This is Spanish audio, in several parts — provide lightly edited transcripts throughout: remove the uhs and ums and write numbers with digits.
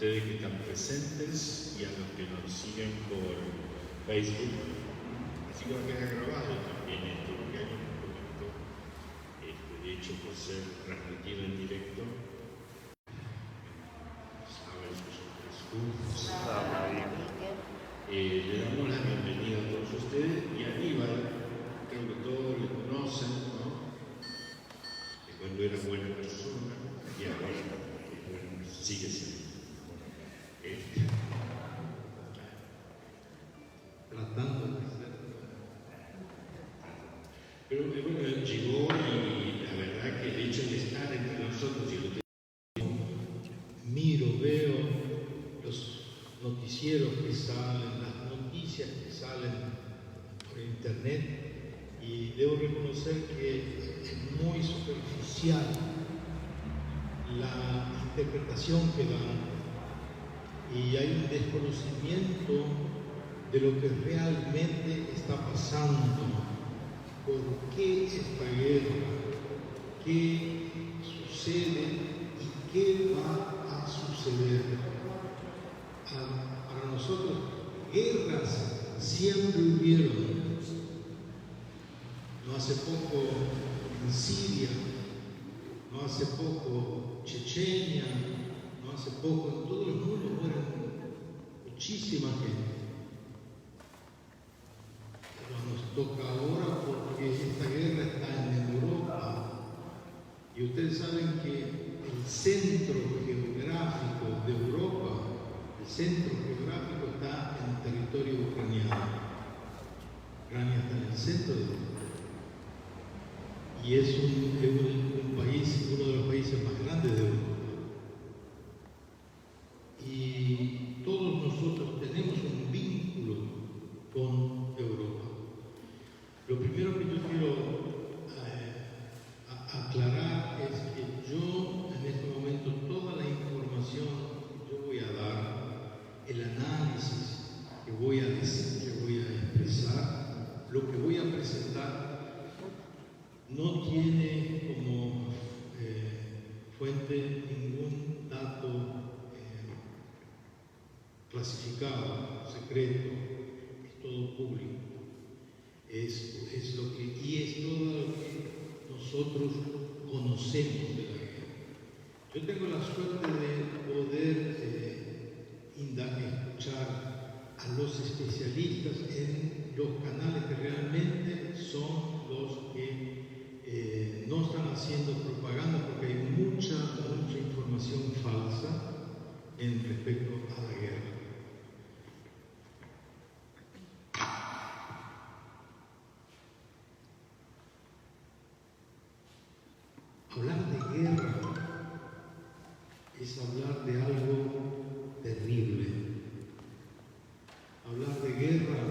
ustedes que están presentes y a los que nos siguen por Facebook. Así que va a quedar grabado también esto, porque hay un poquito, de hecho, por ser transmitido en directo. Le damos la bienvenida a todos ustedes y a Aníbal, creo que todos le conocen, ¿no? De cuando era buena persona y ahora bueno, sigue siendo. Tratando de ser. Pero bueno, él llegó y la verdad que el hecho de estar entre nosotros y lo que miro, veo los noticieros que salen, las noticias que salen por internet y debo reconocer que es muy superficial la interpretación que dan y hay un desconocimiento de lo que realmente está pasando, por qué esta guerra, qué sucede y qué va a suceder. Para nosotros, guerras siempre hubieron. No hace poco en Siria, no hace poco Chechenia, no hace poco en todo el mundo mueren muchísima gente. Pero nos toca ahora porque esta guerra está en Europa y ustedes saben que el centro geográfico de Europa, el centro geográfico está en el territorio ucraniano. Ucrania está en el centro de Europa. Y es un país, uno de los países más grandes de Europa. Y todos nosotros tenemos un vínculo con Europa. Lo primero que yo quiero aclarar es que yo en este momento toda la información que yo voy a dar, el análisis que voy a decir, que voy a expresar, lo que voy a presentar, no tiene como fuente ningún dato clasificado, secreto, es todo público. Es lo que, y es todo lo que nosotros conocemos de la guerra. Yo tengo la suerte de poder escuchar a los especialistas en los canales que realmente son los que no están haciendo propaganda, porque hay mucha información falsa en respecto a la guerra. Hablar de guerra es hablar de algo terrible. Hablar de guerra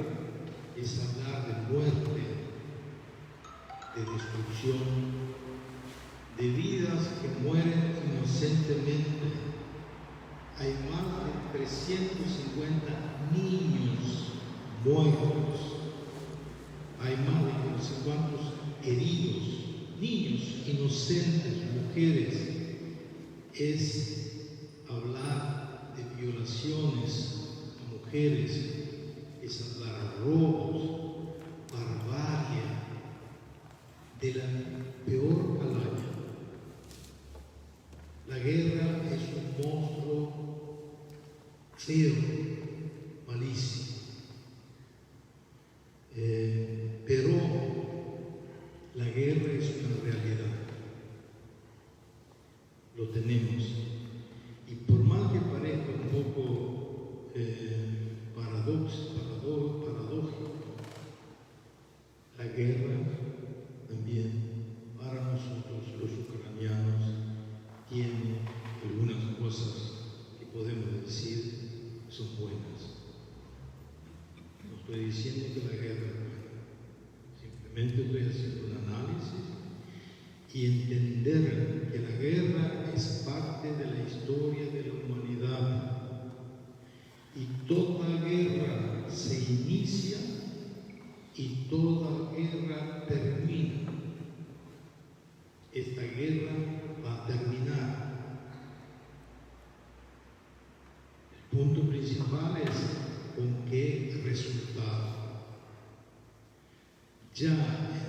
es hablar de muerte, de destrucción, de vidas que mueren inocentemente. Hay más de 350 niños muertos. Hay más de no sé cuántos heridos. Niños inocentes, mujeres. Es hablar de violaciones a mujeres, es hablar de robos, barbarie, de la peor calaña. La guerra es un monstruo feo, malísimo. Pero la guerra es una realidad. Lo tenemos. Y por más que parezca un poco paradójico, la guerra también para nosotros los ucranianos tiene algunas cosas que podemos decir son buenas. No estoy diciendo que la guerra es buena, simplemente estoy haciendo un análisis y entender que la guerra es parte de la historia de la humanidad y toda guerra se inicia y toda guerra termina. Esta guerra va a terminar.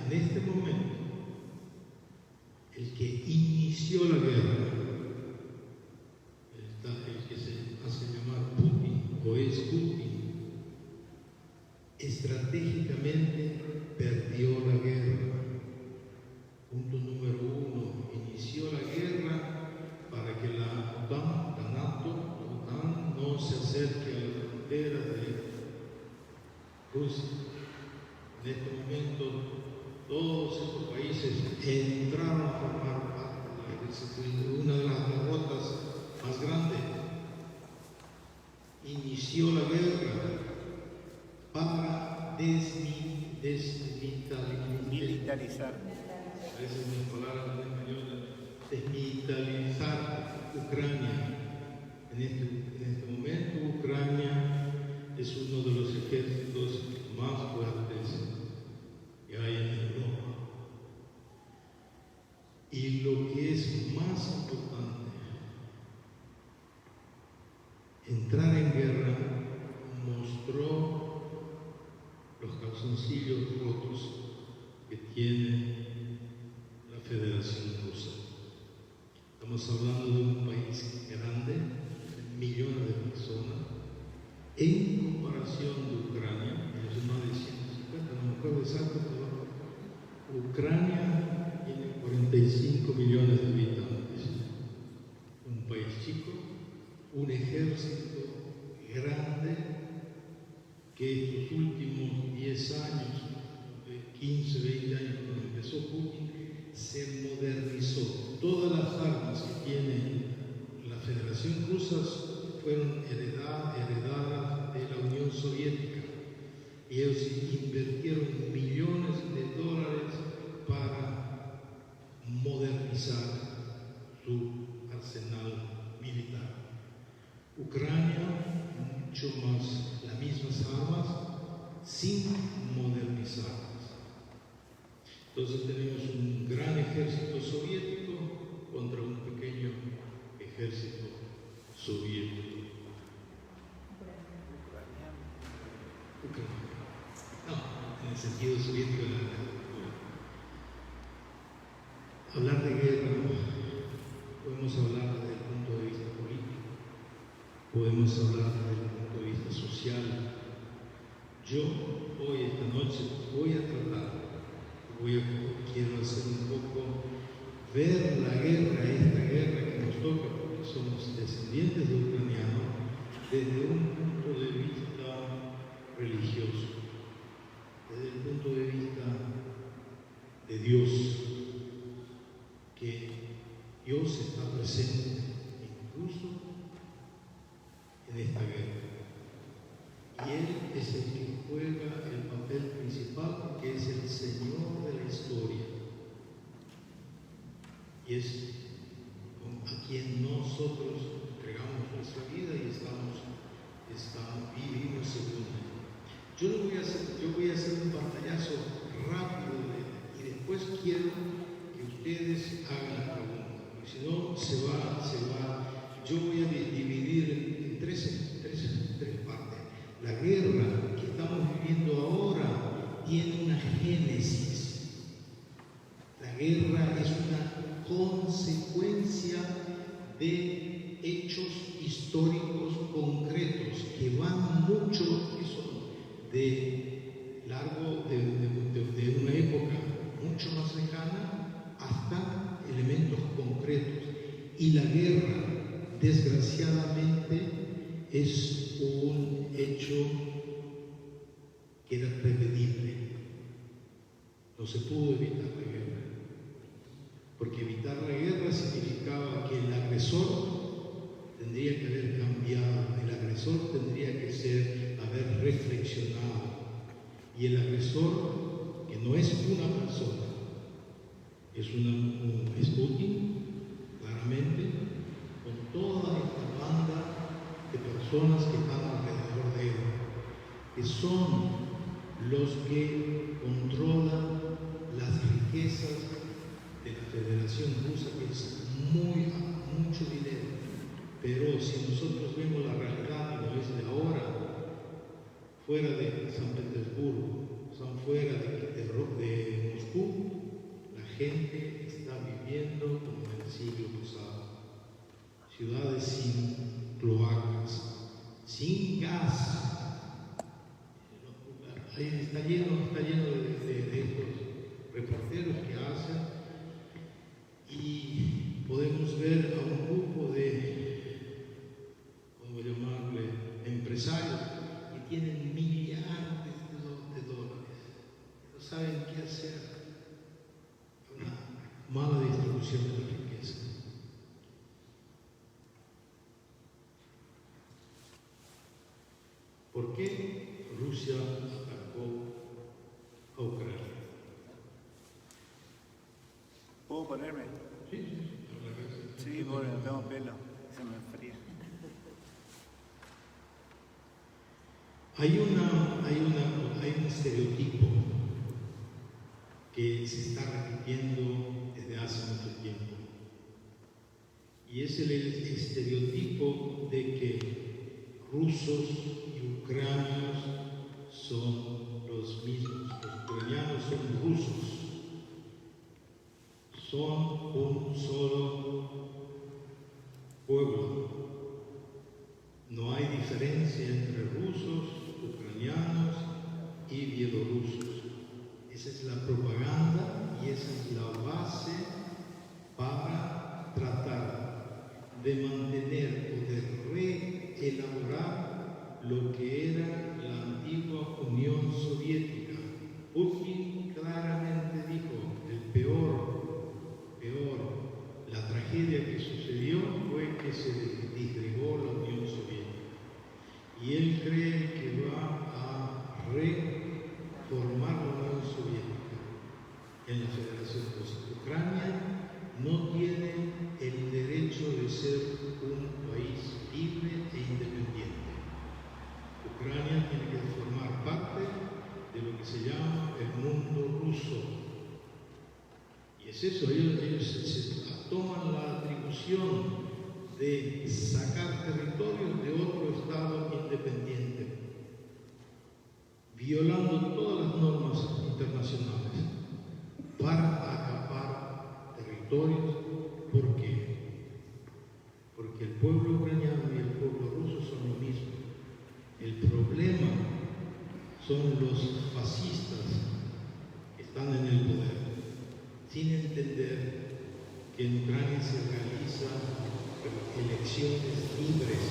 en este momento, el que inició la guerra, el que se hace llamar Putin o es Putin, estratégicamente perdió la guerra. Punto número 1, inició la guerra para que la OTAN, la OTAN no se acerque a la frontera de Rusia. En este momento, todos estos países entraron a formar parte de una de las derrotas más grandes. Inició la guerra para desmilitarizar. Esa es mi palabra en español, desmilitarizar Ucrania. En este momento, Ucrania es uno de los ejércitos más fuertes que hay en Europa. Y lo que es más importante, entrar en guerra mostró los calzoncillos rotos que tiene la Federación Rusa. Estamos hablando de un país grande, de millones de personas, en comparación de Ucrania, es más de 150, no me acuerdo exacto, pero Ucrania tiene 45 millones de habitantes, un país chico, un ejército grande que estos últimos 10 años, 15, 20 años cuando empezó Putin, se modernizó. Todas las armas que tiene la Federación Rusa fueron heredadas de la Unión Soviética y ellos invirtieron millones de dólares para modernizar su arsenal militar. Ucrania, mucho más las mismas armas sin modernizarlas. Entonces tenemos un gran ejército soviético contra un pequeño ejército soviético. Ucrania. No, en el sentido soviético de la cultura. Hablar de guerra, podemos hablar desde el punto de vista político, podemos hablar desde el punto de vista social. Yo hoy, esta noche, voy a tratar, quiero hacer un poco, ver la guerra, esta guerra que nos toca, porque somos descendientes de ucranianos, desde un punto de vista religioso, desde el punto de vista de Dios, que Dios está presente incluso en esta guerra. Y Él es el que juega el papel principal porque es el Señor de la historia. Y es a quien nosotros entregamos nuestra vida y vivimos según Él. Yo voy a hacer un pantallazo rápido y después quiero que ustedes hagan la pregunta, porque si no se va. Yo voy a dividir en tres partes. La guerra que estamos viviendo ahora tiene una génesis. La guerra es una consecuencia de hechos históricos concretos que van mucho, de una época mucho más lejana hasta elementos concretos. Y la guerra, desgraciadamente, es un hecho que era prevedible. No se pudo evitar la guerra, porque evitar la guerra significaba que el agresor tendría que haber cambiado, el agresor tendría que haber reflexionado, y el agresor, que no es una persona, es Putin, claramente, con toda esta banda de personas que están alrededor de él, que son los que controlan las riquezas de la Federación Rusa, que es mucho dinero. Pero si nosotros vemos la realidad y no es de ahora, fuera de San Petersburgo, afuera de Moscú, la gente está viviendo como en el siglo pasado. Ciudades sin cloacas, sin gas. Ahí está lleno de estos reporteros que hacen, y podemos ver a un grupo de, ¿cómo llamarle?, empresarios que tienen millardes de dólares, no saben qué hacer. Una mala distribución de la riqueza. ¿Por qué Rusia atacó a Ucrania? ¿Puedo ponerme? Sí. Sí, porque no tengo pelo, se me enfría. Hay un estereotipo que se está repitiendo desde hace mucho tiempo, y es el estereotipo de que rusos y ucranianos son los mismos. Los ucranianos son rusos, son un solo pueblo. No hay diferencia entre rusos, ucranianos y bielorrusos. Esa es la propaganda y esa es la base para tratar de mantener o de reelaborar lo que era la antigua Unión Soviética. Putin claramente dijo, la tragedia que sucedió fue que se disgregó la Unión Soviética. Y él cree que va a reformar la Unión Soviética en la Federación Rusa. Ucrania no tiene el derecho de ser un país libre e independiente. Ucrania tiene que formar parte de lo que se llama el mundo ruso. Y es eso, ellos se toman la atribución de sacar territorios de otro Estado independiente, violando todas las normas internacionales para acaparar territorios. ¿Por qué? Porque el pueblo ucraniano y el pueblo ruso son lo mismo. El problema son los fascistas que están en el poder, sin entender que en Ucrania se realizan elecciones libres,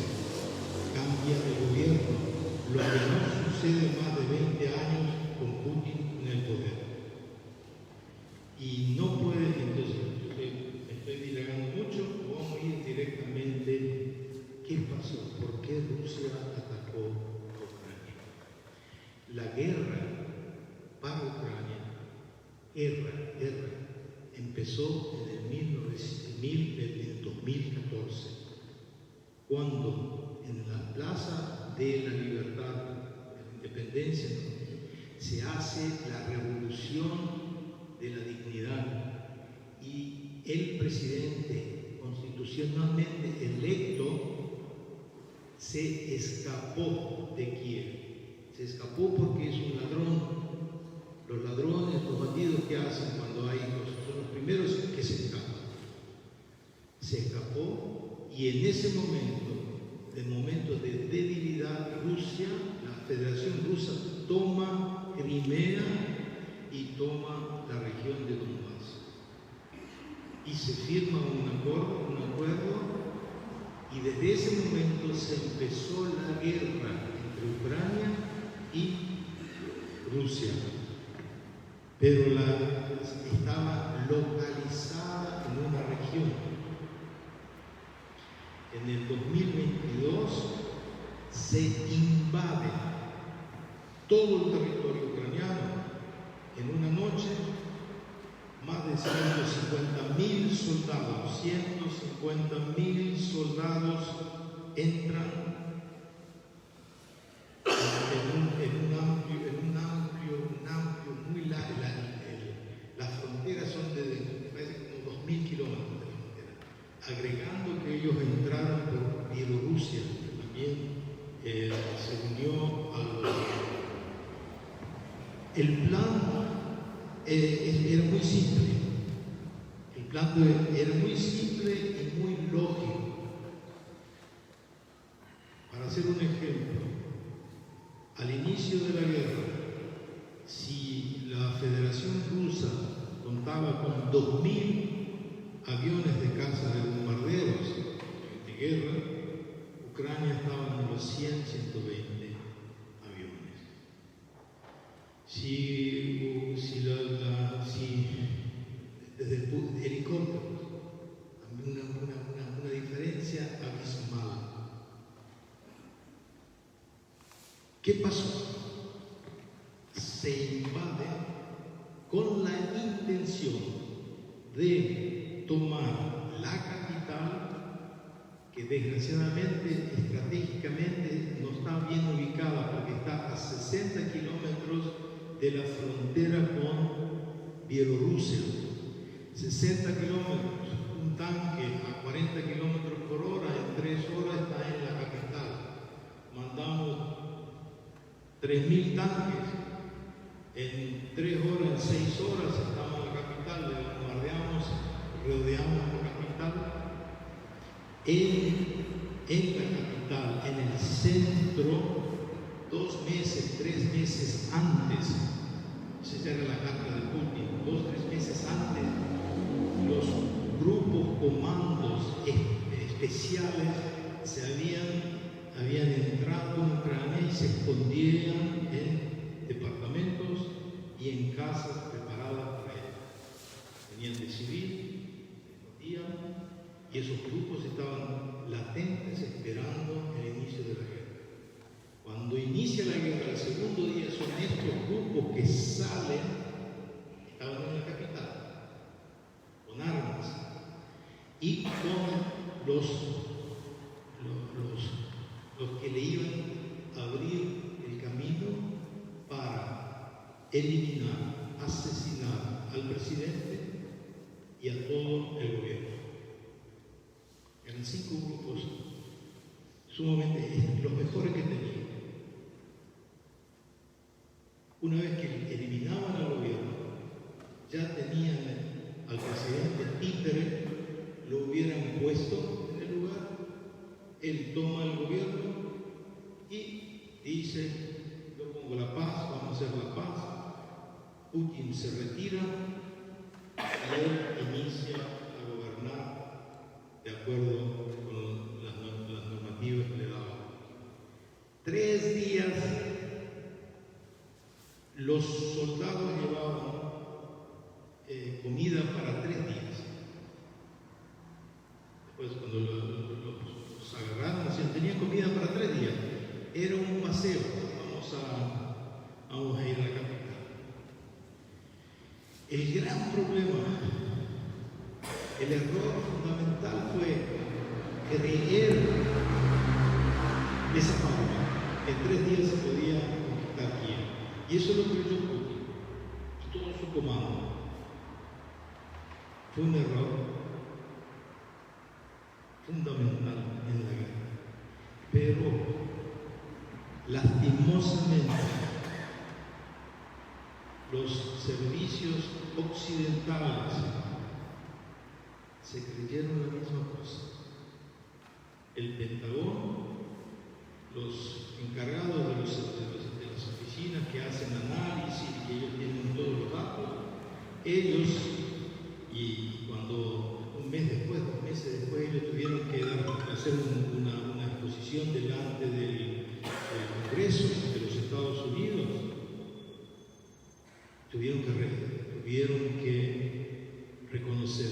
cambia de gobierno, lo que no sucede más de 20 años con Putin en el poder. Y no puede, entonces, estoy dilagando mucho, vamos a ir directamente. ¿Qué pasó? ¿Por qué Rusia atacó a Ucrania? La guerra para Ucrania, empezó en el 2014, cuando en la Plaza de la Libertad, de la Independencia, se hace la revolución de la dignidad, y el presidente constitucionalmente electo se escapó de Kiev. Se escapó porque es un ladrón. Los ladrones, los bandidos, que hacen cuando hay cosas, son los primeros que se escapan. Se escapó, y en ese momento de debilidad, Rusia, la Federación Rusa, toma Crimea y toma la región de Donbass. Y se firma un acuerdo, y desde ese momento se empezó la guerra entre Ucrania y Rusia. Pero estaba localizada en una región. En el 2022 se invade todo el territorio ucraniano. En una noche, más de 150.000 soldados entran en un amplio, muy largo. Las fronteras son parece como 2.000 kilómetros de frontera, agregando que ellos entraron por Bielorrusia, que también se unió El plan era muy simple. El plan era muy simple y muy lógico. Para hacer un ejemplo, al inicio de la guerra, si la Federación Rusa contaba con 2.000 aviones de caza de bombarderos de guerra, Ucrania estaba en los 100, 120 aviones. Desde el helicópteros, una diferencia abismal. ¿Qué pasó? Se invade con la intención de tomar la capital, que desgraciadamente estratégicamente no está bien ubicada porque está a 60 kilómetros de la frontera con Bielorrusia. 60 kilómetros, un tanque a 40 kilómetros por hora, en 3 horas está en la capital. Mandamos 3.000 tanques, en 3 horas, en 6 horas estamos en la capital, le bombardeamos, rodeamos la capital. En la capital, en el centro, 2 meses, 3 meses antes, esa era la carta de Putin, 2, 3 meses antes, los grupos comandos especiales habían entrado en Ucrania y se escondían en departamentos y en casas preparadas para ello. Venían de civil, se escondían, y esos grupos estaban latentes esperando el inicio de la guerra. Cuando inicia la guerra, el segundo día son estos grupos que salen, estaban en la capital, con armas y con los que le iban a abrir el camino para eliminar, asesinar al presidente y a todo el gobierno. Eran 5 grupos sumamente los mejores que tenían. Una vez que eliminaban al gobierno, ya tenían al presidente títere, lo hubieran puesto en el lugar, él toma el gobierno y dice: yo pongo la paz, vamos a hacer la paz. Putin se retira y él inicia a gobernar de acuerdo con las normativas que le daban. 3 días los soldados llevaban comida para 3 días. Después, cuando los agarraron, decían, tenían comida para 3 días. Era un paseo, vamos a ir a la capital. El gran problema, el error fundamental fue creer esa fábula, que en 3 días se podía conquistar Kiev. Y eso lo creyó Putin y todo su comando. Fue un error fundamental en la guerra. Pero, lastimosamente, los servicios occidentales se creyeron la misma cosa. El Pentágono, los encargados de las oficinas que hacen análisis, que ellos tienen todos los datos, ellos, y cuando un mes después, 2 meses después, ellos tuvieron que hacer una exposición delante del Congreso de los Estados Unidos, tuvieron que reconocer,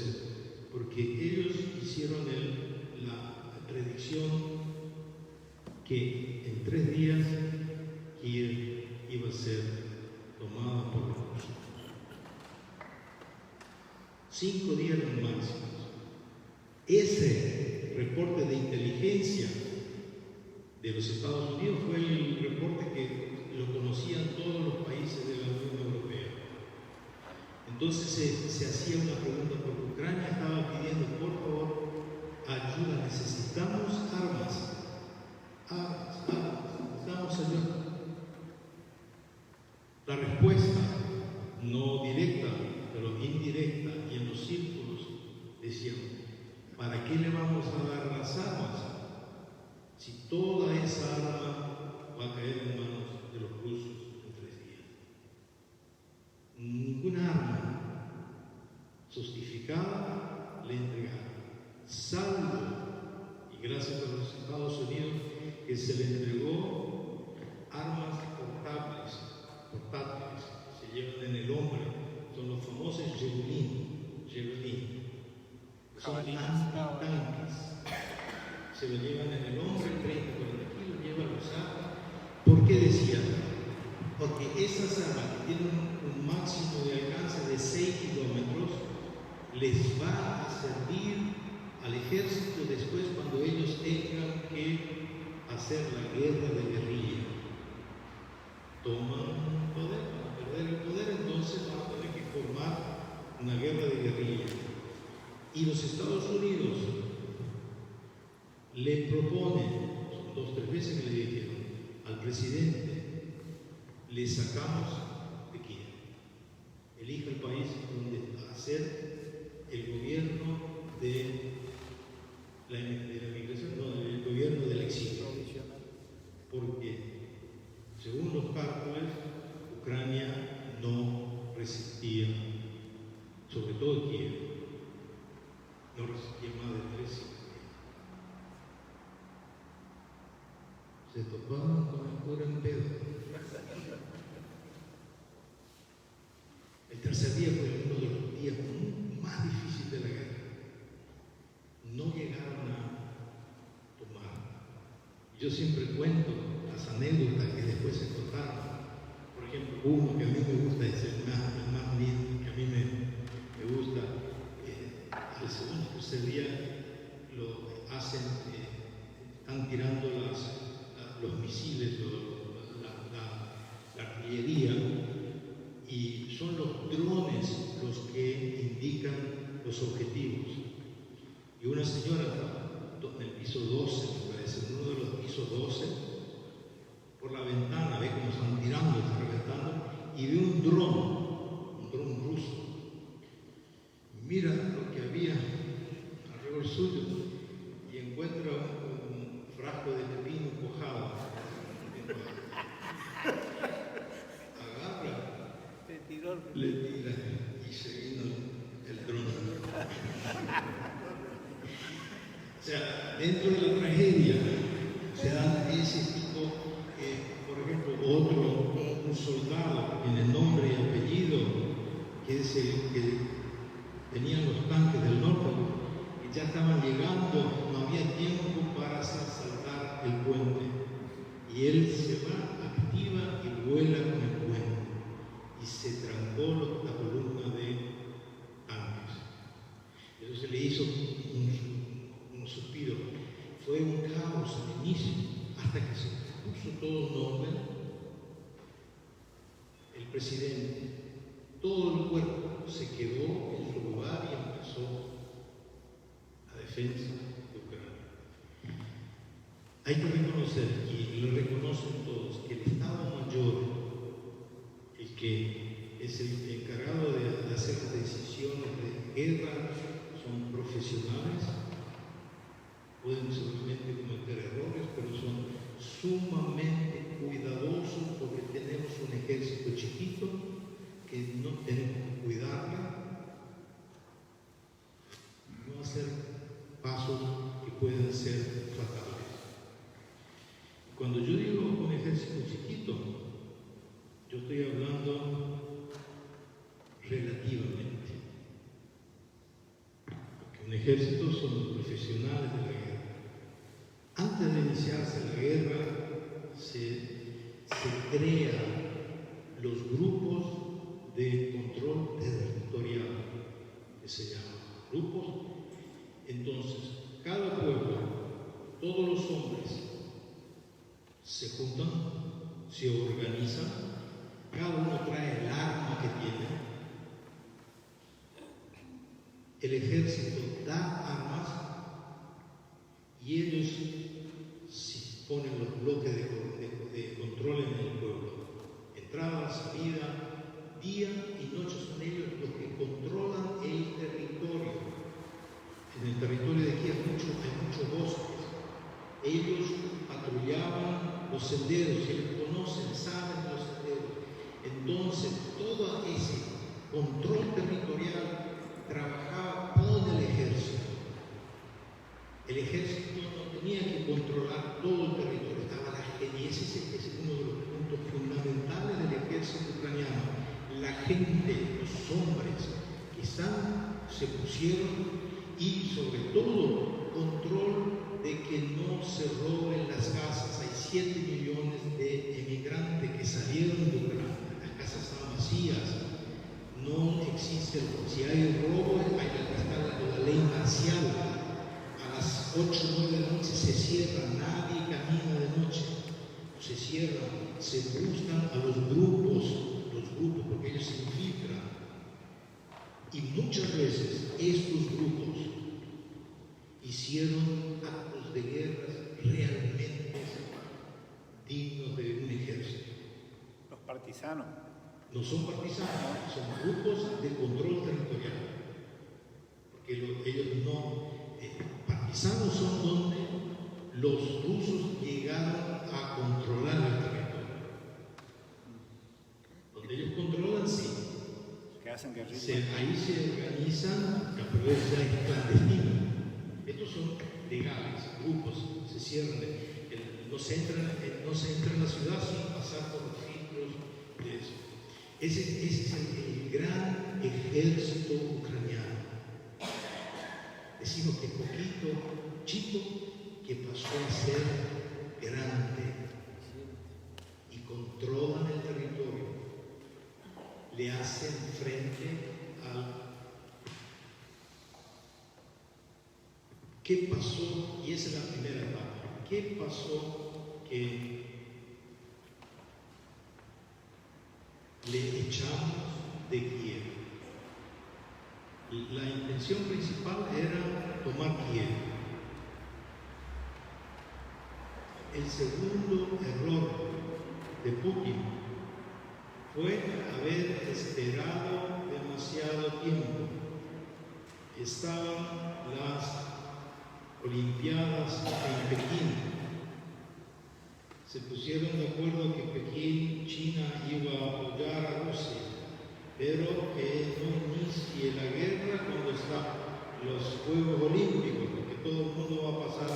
porque ellos hicieron la predicción que en 3 días Kiev iba a ser tomada por los rusos. 5 días los máximos. Ese reporte de inteligencia de los Estados Unidos fue el reporte que lo conocían todos los países de la Unión Europea. Entonces se hacía una pregunta, porque Ucrania estaba pidiendo, por favor, ayuda, necesitamos armas, necesitamos ayuda. La respuesta justificada, le entregaron. Salvo, y gracias a los Estados Unidos, que se le entregó armas portátiles, se llevan en el hombro, son los famosos Javelin, son tanques, se lo llevan en el hombro, 30, 40 kilos, llevan los armas. ¿Por qué decía? Porque esas armas que tienen un máximo de alcance de 6 kilómetros les va a servir al ejército después cuando ellos tengan que hacer la guerra de guerrilla. Toman poder, van a perder el poder, entonces van a tener que formar una guerra de guerrilla. Y los Estados Unidos le proponen, son 2 o 3 veces que le dijeron al presidente, le sacamos de Kiev, elija el país donde hacer el gobierno de la migración, no, el gobierno del exilio, porque según los cálculos, Ucrania no resistía, sobre todo Kiev, no resistía más de 3 años. Se topaban con el cura en pedo. El tercer día fue uno de los días más difíciles de la guerra. No llegaron a tomar. Yo siempre cuento las anécdotas que después se contaron. Por ejemplo, uno que a mí me gusta, es el más lindo, que a mí me gusta. Al segundo o tercer día lo hacen, están tirando los misiles, la artillería, y son los drones los que indican los objetivos. Y una señora en el piso 12, me parece, en uno de los pisos 12, por la ventana, ve cómo están tirando, están reventando, y ve un dron ruso. Mira lo que había alrededor suyo y encuentra un frasco de pepino cuajado. Agarra, le tira y se vino el dron. O sea, dentro de la tragedia se dan ese tipo, por ejemplo, un soldado en el nombre y apellido, que es el que tenían los tanques del norte, que ya estaban llegando, no había tiempo para hacer saltar el puente. Y él se va, activa y vuela con el puente. Y se trancó la columna de tanques. Eso se le hizo un suspiro. Fue un caos al inicio, hasta que se puso todo en orden. El presidente, todo el cuerpo se quedó en su lugar y empezó la defensa de Ucrania. Hay que reconocer, y lo reconocen todos, que el Estado Mayor, el que es el encargado de hacer decisiones de guerra, son profesionales, pueden seguramente cometer errores, pero son sumamente cuidadosos porque tenemos un ejército chiquito que no tenemos que cuidarla, no hacer pasos que puedan ser fatales. Cuando yo digo un ejército chiquito, yo estoy hablando relativamente, porque un ejército son los profesionales de la guerra. Antes de iniciarse la guerra, se crean los grupos de control territorial, que se llaman grupos. Entonces, cada pueblo, todos los hombres se juntan, se organizan, cada uno trae el arma que tiene. El ejército da armas y ellos ponen los bloques de control en el pueblo. Entrada, salida, día y noche son ellos los que controlan el territorio. En el territorio de aquí hay muchos bosques. Ellos patrullaban los senderos, ellos conocen, saben los senderos. Entonces, todo ese control territorial trabaja gente, los hombres que se pusieron, y sobre todo control de que no se roben las casas. Hay 7 millones de emigrantes que salieron de Ucrania, las casas están vacías, no existe, si hay robo, está la ley marcial. A las 8 o 9 de la noche se cierra, nadie camina de noche, se cierran, se buscan a los grupos, porque ellos se infiltran. Y muchas veces estos grupos hicieron actos de guerra realmente dignos de un ejército. Los partisanos. No son partisanos, son grupos de control territorial. Porque ellos no... partisanos son donde los rusos llegaron a controlar el territorio. Donde ellos controlan, sí. Que hacen guerrilla. Ahí se organizan, pero es clandestino. Estos son legales, grupos, se cierran, no se entra en la ciudad sin pasar por los filtros de eso. Ese es el gran ejército ucraniano. Decimos que poquito, chico, que pasó a ser grande y controlan el territorio, le hacen frente al... ¿Qué pasó? Y esa es la primera etapa. ¿Qué pasó que le echamos de Kiev? La intención principal era tomar Kiev. El segundo error de Putin fue haber esperado demasiado tiempo. Estaban las Olimpiadas en Pekín. Se pusieron de acuerdo que Pekín, China, iba a apoyar a Rusia, pero que no inicie la guerra cuando están los Juegos Olímpicos, porque todo el mundo va a pasar,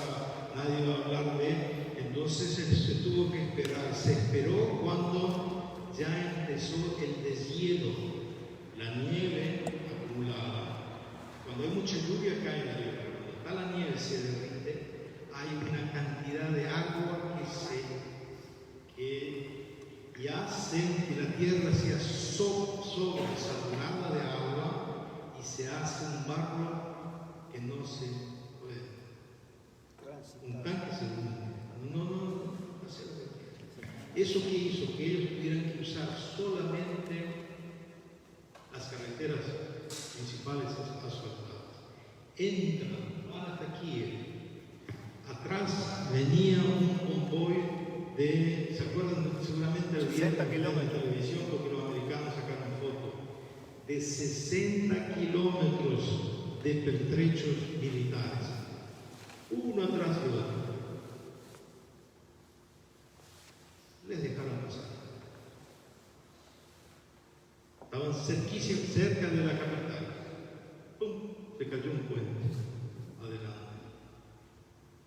nadie va a hablar de él. Entonces se tuvo que esperar. Se esperó cuando ya empezó el deshielo, la nieve acumulada. Cuando hay mucha lluvia cae la nieve. La nieve se derrite, hay una cantidad de agua que hace que la tierra sea sobresaturada de agua y se hace un barro que no se puede. Un tanque se hunde. No. ¿Eso qué hizo? Que ellos tuvieran que usar solamente las carreteras principales asfaltadas. Entran hasta Kiev. Atrás venía un convoy de, ¿se acuerdan? Seguramente el 60 kilómetros en televisión, porque los americanos sacaron fotos, de 60 kilómetros de pertrechos militares, uno atrás de otro. Les dejaron pasar. Estaban cerca de la capital. ¡Pum! Se cayó un puente. Adelante.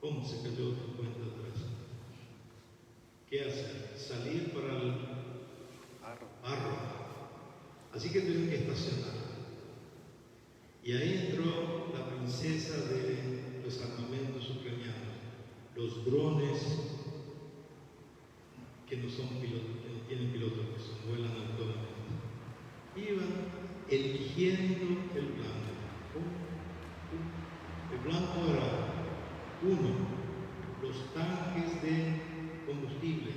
¿Cómo se cayó otro puente atrás? ¿Qué hace? Salir para el barro. Así que tuvieron que estacionar. Y ahí entró la princesa de los armamentos ucranianos, los drones que no son pilotos, que no tienen pilotos, que vuelan autónomamente. Iban eligiendo el blanco. El blanco era, uno, los tanques de combustible,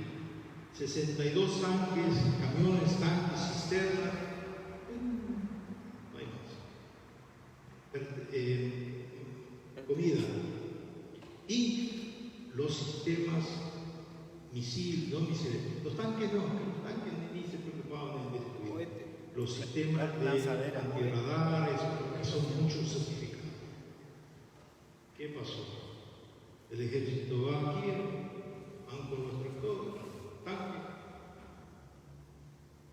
62 tanques, camiones, tanques, cisternas, no hay más. Comida y los sistemas misiles, los tanques ni se preocupaban de destruir. Los sistemas de antirradares, que son muchos certificados. ¿Qué pasó? El ejército va aquí, van con los tractores, tanques.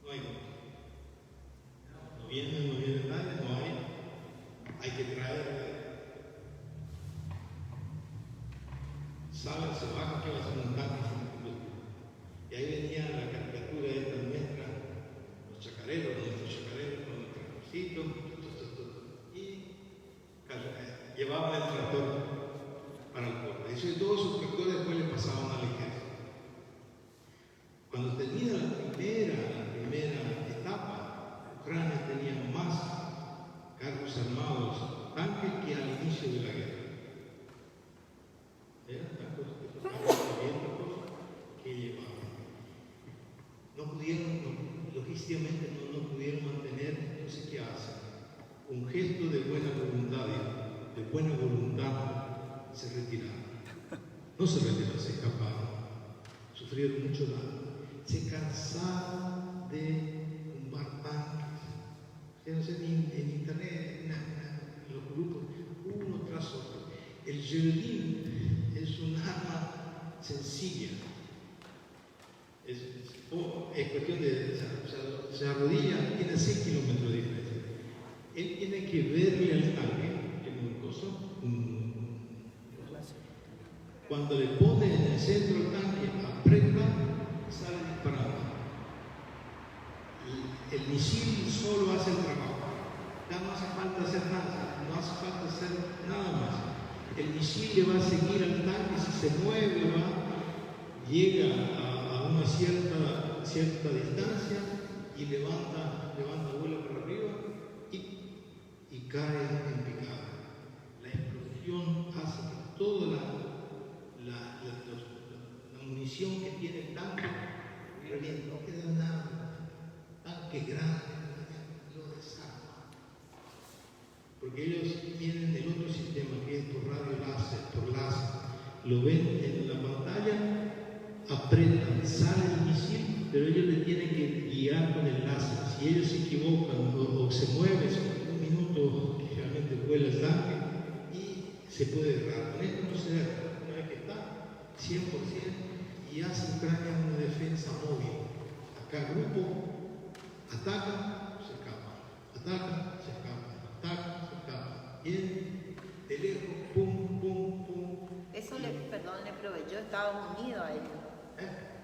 No hay más. No viene nadie, no hay. Hay que traer. Salen, se bajan, que va a ser un tanque sin combustible. Y ahí venía la caricatura esta nuestra, los chacareros, nuestros chacareros. llevaban el tractor para el pueblo. Todos esos tractores después le pasaban al ejército. Cuando termina la primera etapa, Ucrania tenía más carros armados, tanques, que al inicio de la guerra. Eran tanques soviéticos que llevaban. No pudieron, logísticamente no pudieron mantener. Entonces, ¿qué hacen? Un gesto de buena voluntad, se retiraron. No se retiraron, se escaparon. Sufrieron mucho daño. Se cansaron de tumbar tanques. No sé, en internet, en los grupos, uno tras otro. El Javelin es un arma sencilla. Es cuestión de. Se arrodilla, tiene 6 kilómetros de diferencia. Él tiene que verle al tanque, en un coso, cuando le pone en el centro del tanque, aprieta, sale disparando. El misil solo hace el trabajo. Ya no hace falta hacer nada, no hace falta hacer nada más. El misil le va a seguir al tanque, si se mueve, llega a una cierta distancia y levanta vuelo para arriba y cae en picada. La explosión hace que toda la munición que tiene el tanque revienta, no queda nada. Tanque grande, lo desarma. Porque ellos tienen el otro sistema que es por radio láser, lo ven en la pantalla, apretan, sale el misil, pero ellos le tienen que guiar con el láser. Si ellos se equivocan o se mueven, son un minuto que realmente vuela el tanque y se puede errar. Con esto no se erra, una vez que está 100% y hace Ucrania una defensa móvil. Acá grupo ataca, se escapa, ataca, se escapa, ataca, se escapa. Bien, de lejos, pum, pum, pum. Eso le proveyó Estados Unidos a ellos.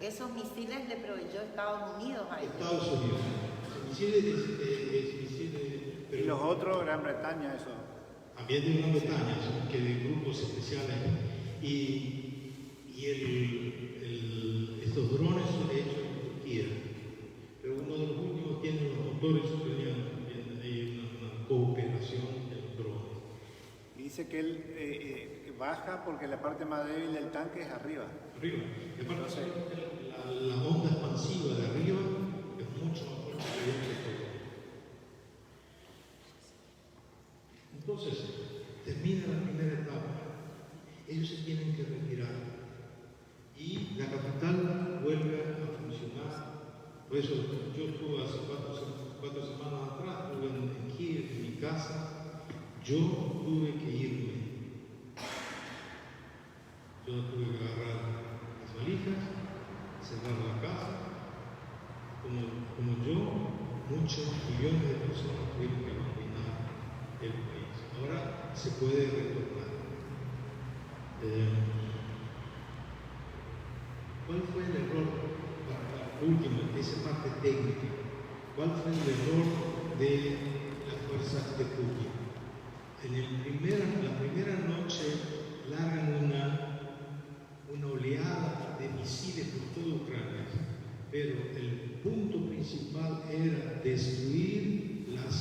Esos misiles le proveyó Estados Unidos a ellos. Estados Unidos. Misiles, y los otros, Gran Bretaña, eso. También de Gran Bretaña, que de grupos especiales. Y estos drones son hechos en Turquía. Pero uno de los últimos tiene los motores ucranianos. Hay una cooperación de los drones. Y dice que él baja porque la parte más débil del tanque es arriba. Arriba. Y aparte, la onda expansiva de arriba es mucho más fuerte que todo. Entonces, termina la primera etapa. Ellos se tienen que retirar. Y la capital vuelve a funcionar. Por eso yo estuve hace 4 semanas atrás, estuve en Kiev, en mi casa. Yo tuve que irme. Yo tuve que agarrar las valijas, cerrar la casa. Como yo, muchos millones de personas tuvieron que abandonar el país. Ahora se puede retornar. ¿Cuál fue el error? Para último, esa parte técnica. ¿Cuál fue el error de las fuerzas de Putin? La primera noche largan una oleada de misiles por toda Ucrania, pero el punto principal era destruir los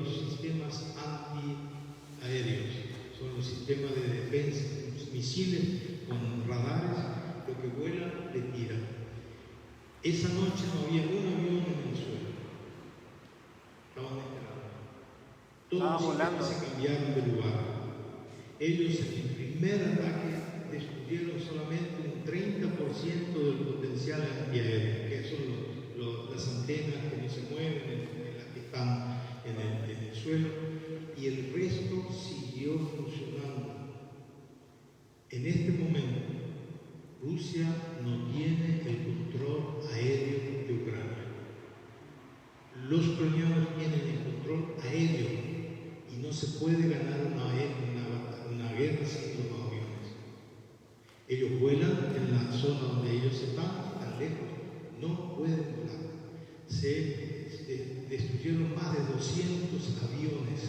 sistemas antiaéreos. Son los sistemas de defensa, los misiles con radares, lo que vuelan le tiran. Esa noche no había un avión en el suelo. Estaban esperados. Todos volando. Se cambiaron de lugar. Ellos en el primer ataque destruyeron solamente un 30% del potencial antiaéreo, que son las antenas que no se mueven, las que están en el suelo, y el resto siguió funcionando. En este momento, Rusia no tiene el control aéreo de Ucrania. Los ucranianos tienen el control aéreo y no se puede ganar una guerra sin los aviones. Ellos vuelan en la zona donde ellos están lejos, no pueden volar. Se destruyeron más de 200 aviones.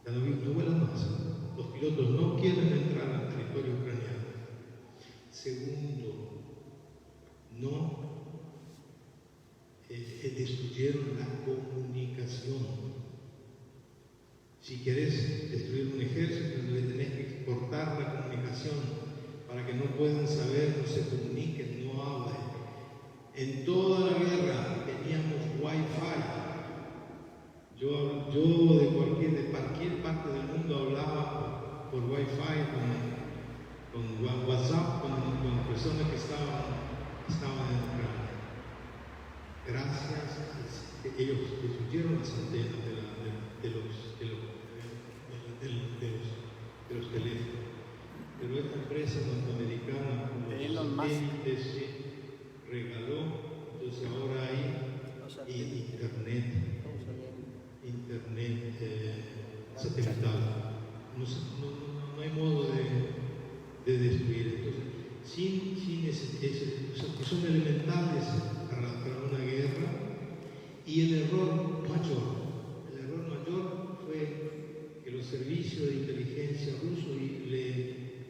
La destruyeron la comunicación. Si querés destruir un ejército, le tenés que cortar la comunicación para que no puedan saber, no se comuniquen, no hablen. En toda la guerra teníamos Wi-Fi. Yo de cualquier parte del mundo hablaba por Wi-Fi, con WhatsApp, con personas que estaban en Ucrania. Gracias a ellos destruyeron las antenas de los teléfonos. Pero esta empresa norteamericana, con los satélites, regaló, entonces ahora hay internet satelital. No hay modo de destruir. Entonces, sin que son elementales para una guerra. Y el error mayor fue que los servicios de inteligencia rusos le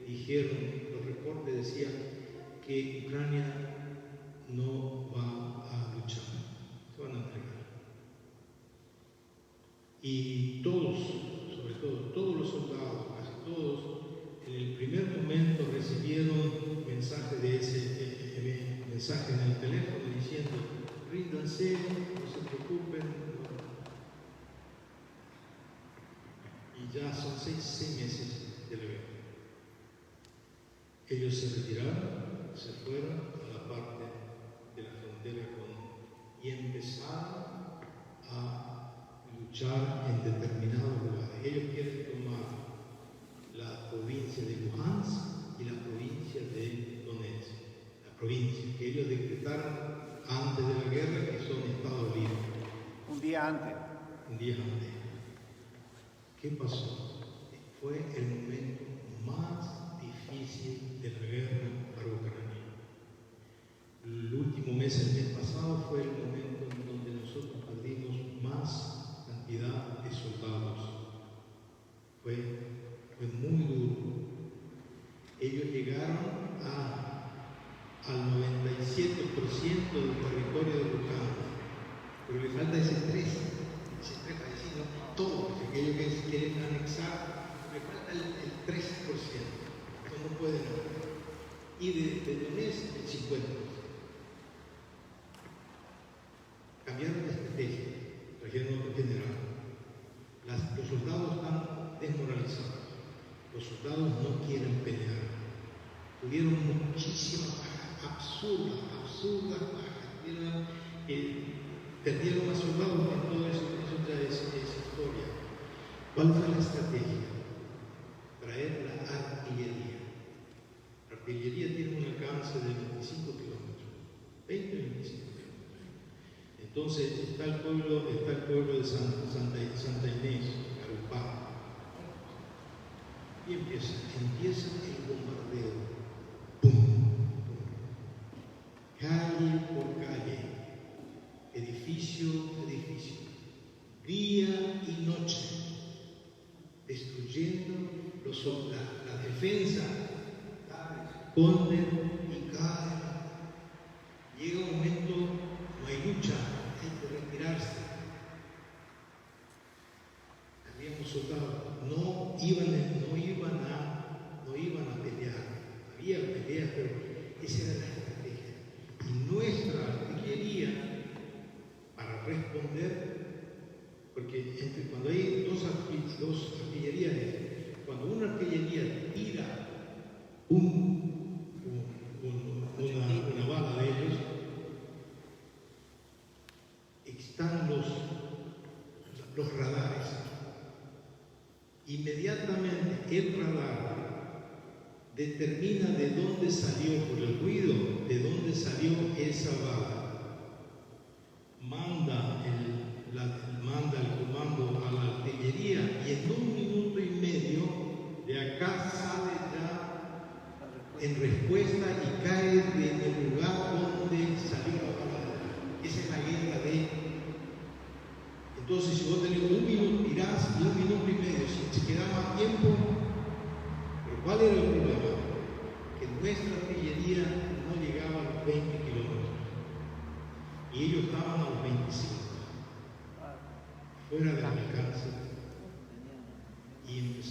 dijeron, los reportes decían que Ucrania no va a luchar, se van a entregar. Y todos, sobre todo todos los soldados, casi todos, en el primer momento recibieron mensajes mensaje en el teléfono diciendo: ríndanse, no se preocupen. Y ya son seis meses de la guerra. Ellos se retiraron, se fueron a la parte de la frontera y empezaron a luchar en determinados lugares. Ellos quieren tomar la provincia de Luhansk y la provincia de Donetsk, la provincia que ellos decretaron antes de la guerra, que son estados libres. Un día antes. ¿Qué pasó? Fue el momento más difícil de la guerra para Ucrania. El último mes, el mes pasado, fue el momento en donde nosotros perdimos más cantidad de soldados. Fue muy duro. Ellos llegaron al 97% del territorio de Ucrania, pero le falta ese 3% para decir no todo, porque ellos que quieren anexar, le falta el 3%, entonces no pueden hacer. Y de Donetsk el 50%. Cambiaron de estrategia, trajeron otro general. Los soldados están desmoralizados, los soldados no quieren pelear. Tuvieron muchísimas bajas, absurdas bajas. Perdieron más soldados en todo eso, esa historia. ¿Cuál fue la estrategia? Traer la artillería. La artillería tiene un alcance de 25 kilómetros, 20-25 kilómetros. Entonces está el pueblo de Santa Inés, Carupá, y empieza el bombardeo. Calle por calle, edificio por edificio, día y noche, destruyendo la defensa, esconden y caen. Llega un momento, no hay lucha, hay que retirarse. Habíamos soldados, no iban a pelear, había peleas, pero esa era la estrategia. Y nuestra artillería, para responder, porque cuando hay dos artillerías, cuando una artillería tira una bala de ellos, están los radares. Inmediatamente el radar determina de dónde salió, por el ruido, de dónde salió esa bala. Manda el comando a la artillería y en 1 minuto y medio de acá sale ya en respuesta y cae en el lugar donde salió la bala. Esa es la guerra de... Entonces, si vos tenés 1 minuto, tirás y 1 minuto y medio, si te queda más tiempo. Pero ¿cuál era el problema? Que nuestra artillería no llegaba a los 20 kilómetros. cáncer. Y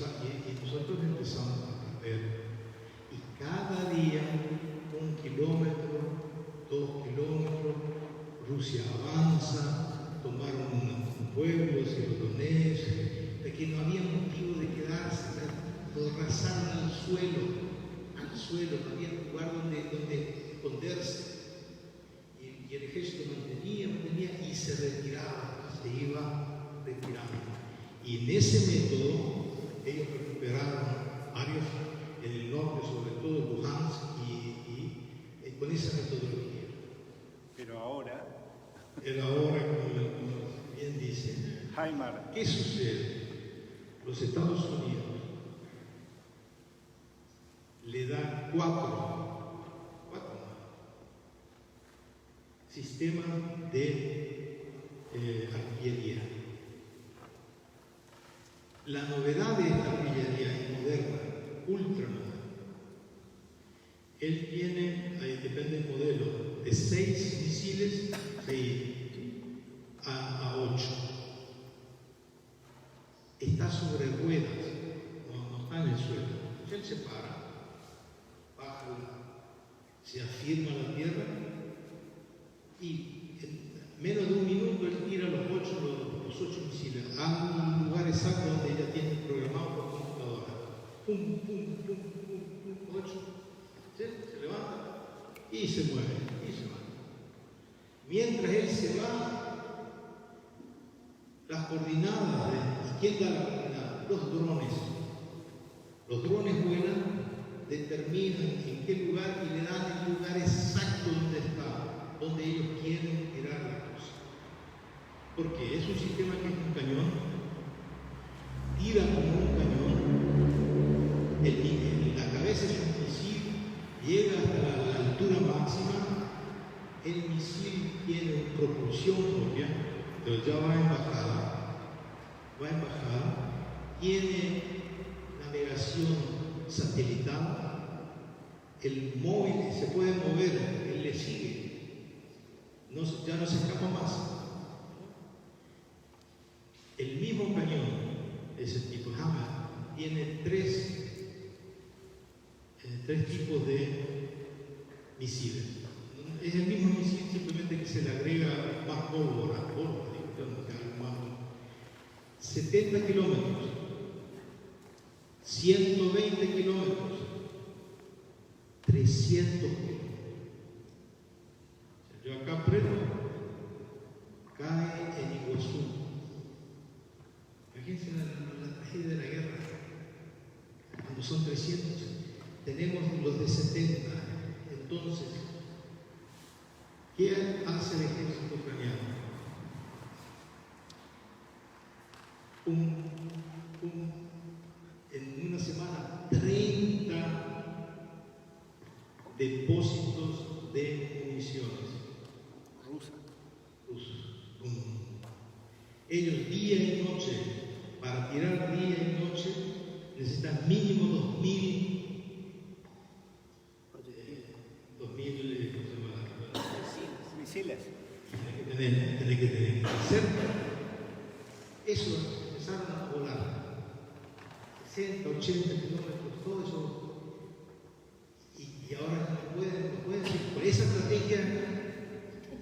nosotros empezamos a ver. Y cada día, 1 kilómetro, 2 kilómetros, Rusia avanza, tomaron un pueblo, Serodonetsk, de que no había motivo de quedarse, lo arrasaron al suelo, no había lugar donde esconderse. Y el ejército mantenía y se retiraba, se iba retirando. Y en ese método ellos recuperaron varios en el norte, sobre todo Luhansk, y con esa metodología. Pero ahora, como bien dice, Jaimar, ¿qué sucede? Los Estados Unidos le dan cuatro sistemas de artillería. La novedad de esta artillería es moderna, ultra moderna. Él tiene, ahí depende del modelo, de 6 misiles a 8. Está sobre ruedas, no está en el suelo. Él se para, baja, se afirma la tierra y en menos de 1 minuto él tira los 8 misiles a un lugar exacto donde ella tiene programado por computadora. Pum, pum, pum, pum, pum, 8. ¿Sí? Se levanta y se mueve, Mientras él se va, las coordinadas, ¿quién da la coordenada? Los drones. Los drones vuelan, determinan en qué lugar y le dan el lugar exacto donde está, donde ellos quieren tirar la cosa. Porque es un sistema que es un cañón, tira como un cañón, la cabeza es un misil, llega hasta la altura máxima, el misil tiene propulsión propia, pero ya va en bajada, tiene navegación satelital, el móvil se puede mover, él le sigue, ya no se escapa más. El mismo cañón, ese tipo Hammer, tiene tres tipos de misiles. Es el mismo misil, simplemente que se le agrega más pólvora, algo más. 70 kilómetros, 120 kilómetros, 300 kilómetros. Yo acá prendo, cae en Iguazú. Imagínense la tragedia de la guerra, cuando son 300, tenemos los de 70. Entonces, ¿qué hace el ejército ucraniano? En una semana, 30 depósitos de municiones rusos. Ellos día y noche, para tirar día y noche, necesitan mínimo 2.000 misiles. Tiene que tener cerca. Eso empezaron a volar 60, 80 kilómetros, todo eso. Y ahora no pueden decir, por esa estrategia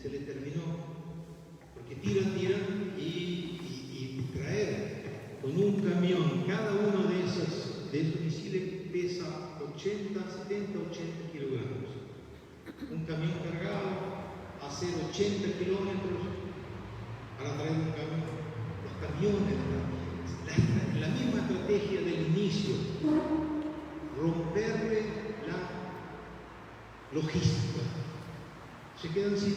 se le terminó. Porque tiran y traer con un camión, cada uno de esos misiles pesa 70, 80 kilogramos. Un camión cargado, hacer 80 kilómetros para traer un camión. Los camiones, la misma estrategia del inicio, romperle la logística. Se quedaron sin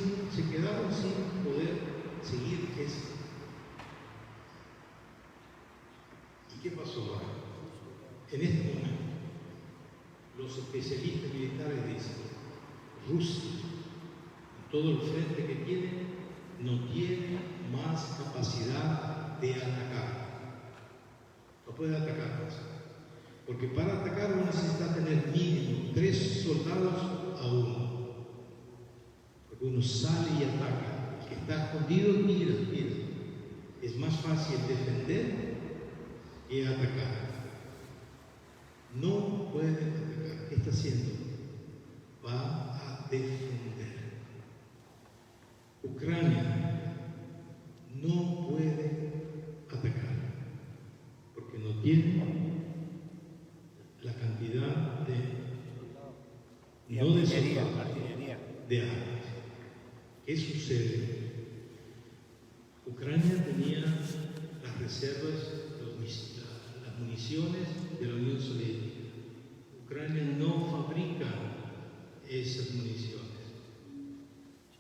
poder seguir eso. ¿Y qué pasó ahora? En este momento, los especialistas militares dicen: Rusia, todo el frente que tiene, no tiene más capacidad de atacar. No puede atacar más. Porque para atacar uno necesita tener mínimo 3 soldados a 1. Porque uno sale y ataca. El que está escondido, mira. Es más fácil defender que atacar. No puede atacar. ¿Qué está haciendo? Va a defender. Ucrania no puede atacar porque no tiene la cantidad Y no de artillería, soldados, artillería. de armas. ¿Qué sucede? Ucrania tenía las reservas, las municiones de la Unión Soviética. Ucrania no fabrica esas municiones.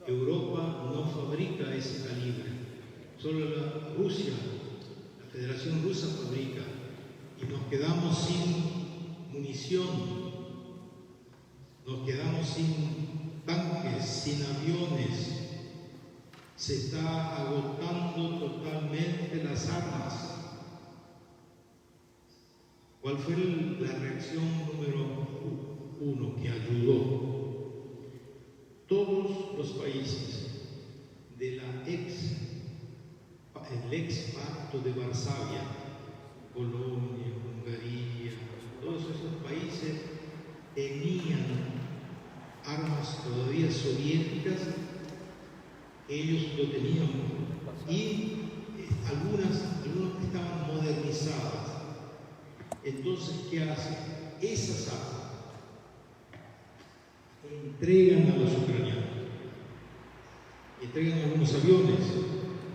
Europa no fabrica ese calibre. Solo Rusia, la Federación Rusa fabrica. Y nos quedamos sin munición, nos quedamos sin tanques, sin aviones. Se está agotando totalmente las armas. ¿Cuál fue la reacción número uno que ayudó? Todos los países de el ex pacto de Varsovia, Polonia, Hungría, todos esos países tenían armas todavía soviéticas. Ellos lo tenían y algunos estaban modernizadas. Entonces, ¿qué hacen? Esas armas entregan a los ucranianos, entregan algunos aviones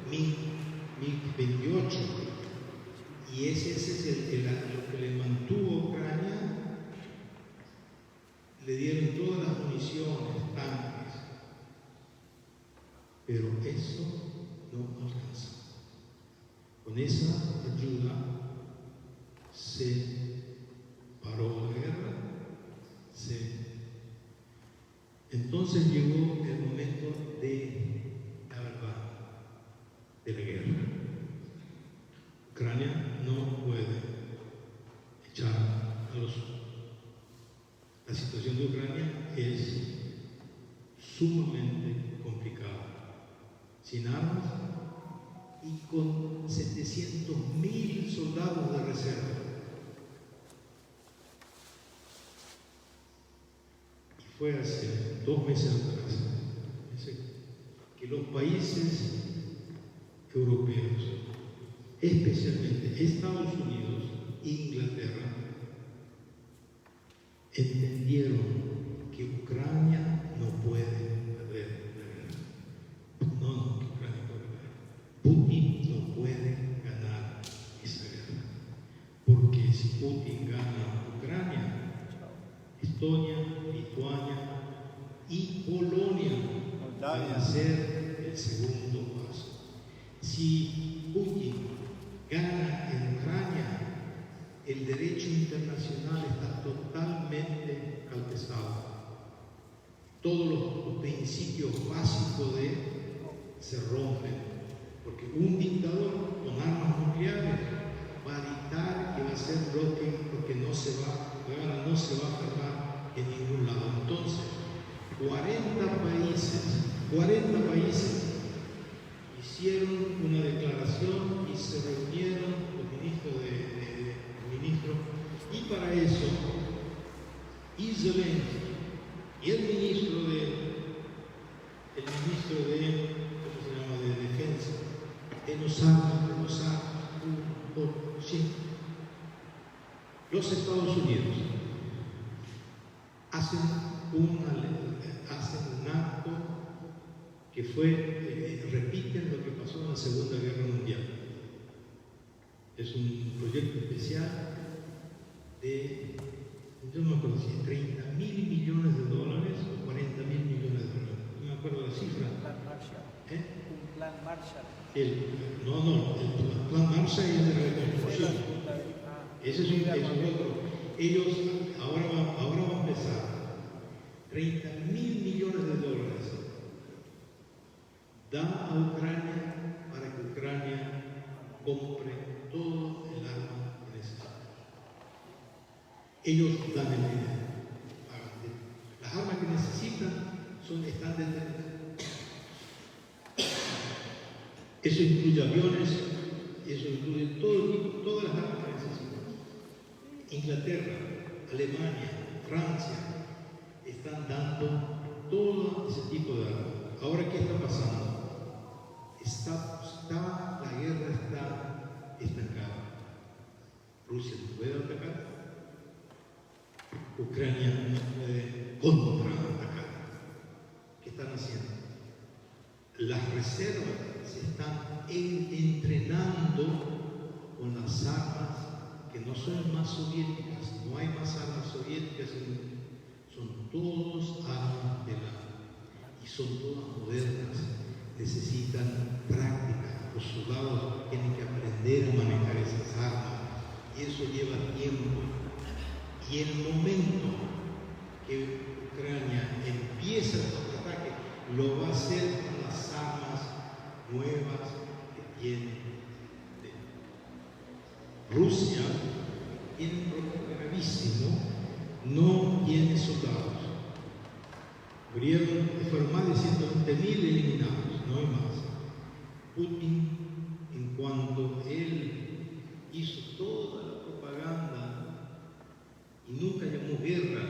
MiG-28, y ese es lo que le mantuvo a Ucrania. Le dieron todas las municiones, tanques, pero eso no alcanza. Con esa ayuda se paró la guerra, entonces llegó el momento de la verdad de la guerra. Ucrania no puede echar a los... La situación de Ucrania es sumamente complicada, sin armas y con 700.000 soldados de reserva. Y fue hace 2 meses atrás que los países europeos, especialmente Estados Unidos e Inglaterra, entendieron que Ucrania no puede perder la guerra. No, que Ucrania puede perder. Putin no puede ganar esa guerra. Porque si Putin gana Ucrania, Estonia, Lituania y Polonia van a ser el segundo paso. Si Putin gana en Ucrania, el derecho internacional está totalmente calpestado. Todos los principios básicos se rompen, porque un dictador con armas nucleares va a dictar y va a hacer bloque, porque la guerra no se va a fermar en ningún lado. Entonces, 40 países hicieron una declaración y se reunieron los ministros, y para eso Zelensky y el ministro de defensa, los Estados Unidos hacen un acto que repiten lo que pasó en la Segunda Guerra Mundial. Es un proyecto especial de, yo no me acuerdo si 30.000 millones de dólares o 40.000 millones de dólares. No me acuerdo la cifra. Un plan Marshall. Un plan Marshall. El plan Marshall es de reconstrucción. Ese es otro. Ellos ahora van a empezar 30.000 millones de dólares. Da a Ucrania para que Ucrania compre todo el arma que necesita. Ellos dan el dinero. Las armas que necesitan están dentro. Eso incluye aviones, eso incluye todo tipo, todas las armas que necesitan. Inglaterra, Alemania, Francia, están dando todo ese tipo de armas. Ahora, ¿qué está pasando? La guerra está estancada. Rusia no puede atacar, Ucrania no puede contraatacar. ¿Qué están haciendo? Las reservas se están entrenando con las armas que no son más soviéticas. No hay más armas soviéticas en el mundo. Son todos armas de y son todas modernas. Necesitan práctica. Los soldados tienen que aprender a manejar esas armas y eso lleva tiempo. Y el momento que Ucrania empieza el contraataque, lo va a hacer con las armas nuevas que tiene. Rusia tiene un problema gravísimo, no tiene soldados. Fueron más de 120.000 eliminados, no hay más. Putin, en cuanto él hizo toda la propaganda y nunca llamó guerra,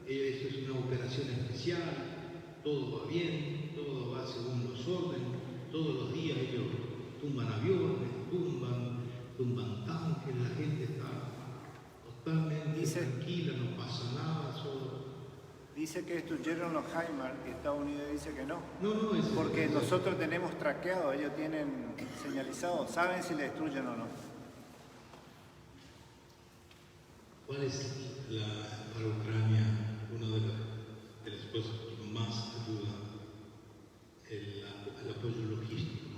esto es una operación especial, todo va bien, todo va según los órdenes, todos los días ellos tumban aviones, tumban tanques, la gente está totalmente tranquila, no pasa nada, solo... Dice que destruyeron los HIMARS y Estados Unidos dice que no. No, es porque nosotros tenemos traqueado, ellos tienen señalizado, saben si le destruyen o no. ¿Cuál es para Ucrania una de las cosas que más ayuda? El apoyo logístico.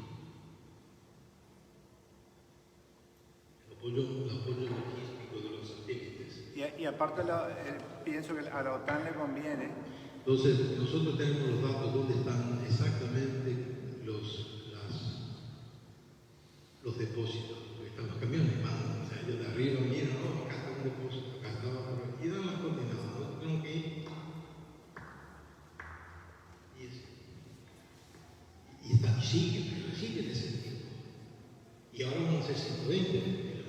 El apoyo logístico de los satélites. Y aparte pienso que a la OTAN le conviene. Entonces, nosotros tenemos los datos donde están exactamente los depósitos, porque están los camiones, mandan, o sea, ellos de arriba miran, no, acá está un depósito, acá estaba por aquí, y dan las coordenadas, ¿no? Tengo que ir. Y siguen ese tiempo. Y ahora van a ser 120.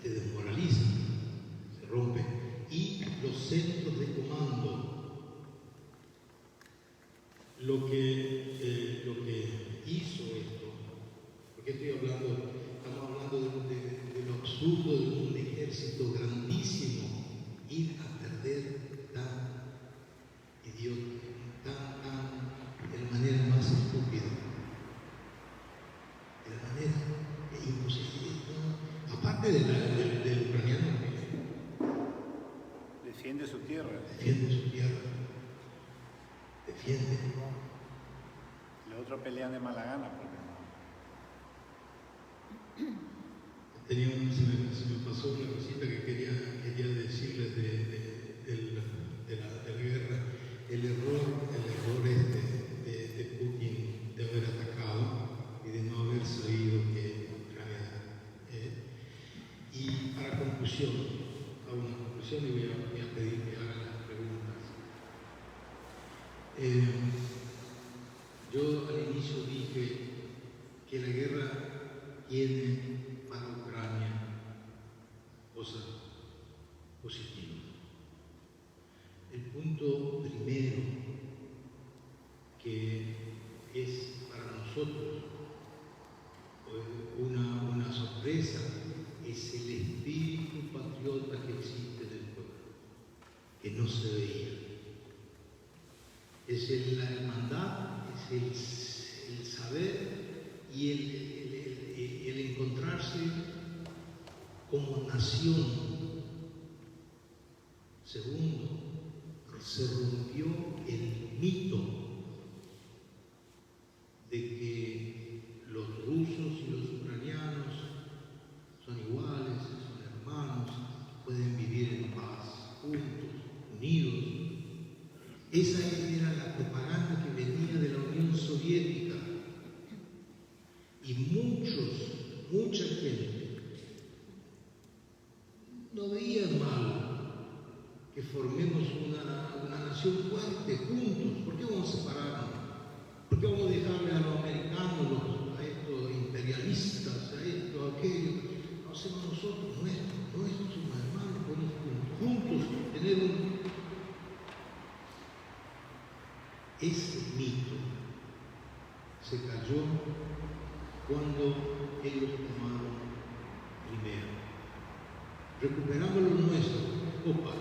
Te desmoraliza, se rompe. Y los centros de comando, lo que hizo esto, porque estamos hablando de lo absurdo de un ejército grandísimo, ir a perder tan idiota, de la manera más estúpida, de la manera imposible, ¿no? Aparte del ucraniano que defiende su tierra. Defiende. Los otros pelean de mala gana. Se me pasó una cosita que quería decirles de la guerra. El error de Putin de haber atacado y de no haber sabido que Ucrania. Y para conclusión, hago una conclusión y voy a pedir que hagan las preguntas. Yo al inicio dije que la guerra tiene para Ucrania cosas positivas. El punto primero, que es para nosotros una sorpresa, es el espíritu patriota que existe del pueblo, que no se veía. Es la hermandad, es el saber y el encontrarse como nación. Segundo, se rompió el mito de que los rusos y los ucranianos son iguales, son hermanos, pueden vivir en paz, juntos, unidos. Esa era la propaganda que venía de la Unión Soviética y mucha gente no veía mal que formemos una nación fuerte juntos. ¿Por qué vamos a separarnos? ¿Por qué vamos a dejarle a los americanos, a imperialistas, a esto, a aquello. No hacemos nosotros, nuestros hermanos, juntos, tener un... Ese mito se cayó cuando ellos tomaron primero. Recuperamos lo nuestro. Opa,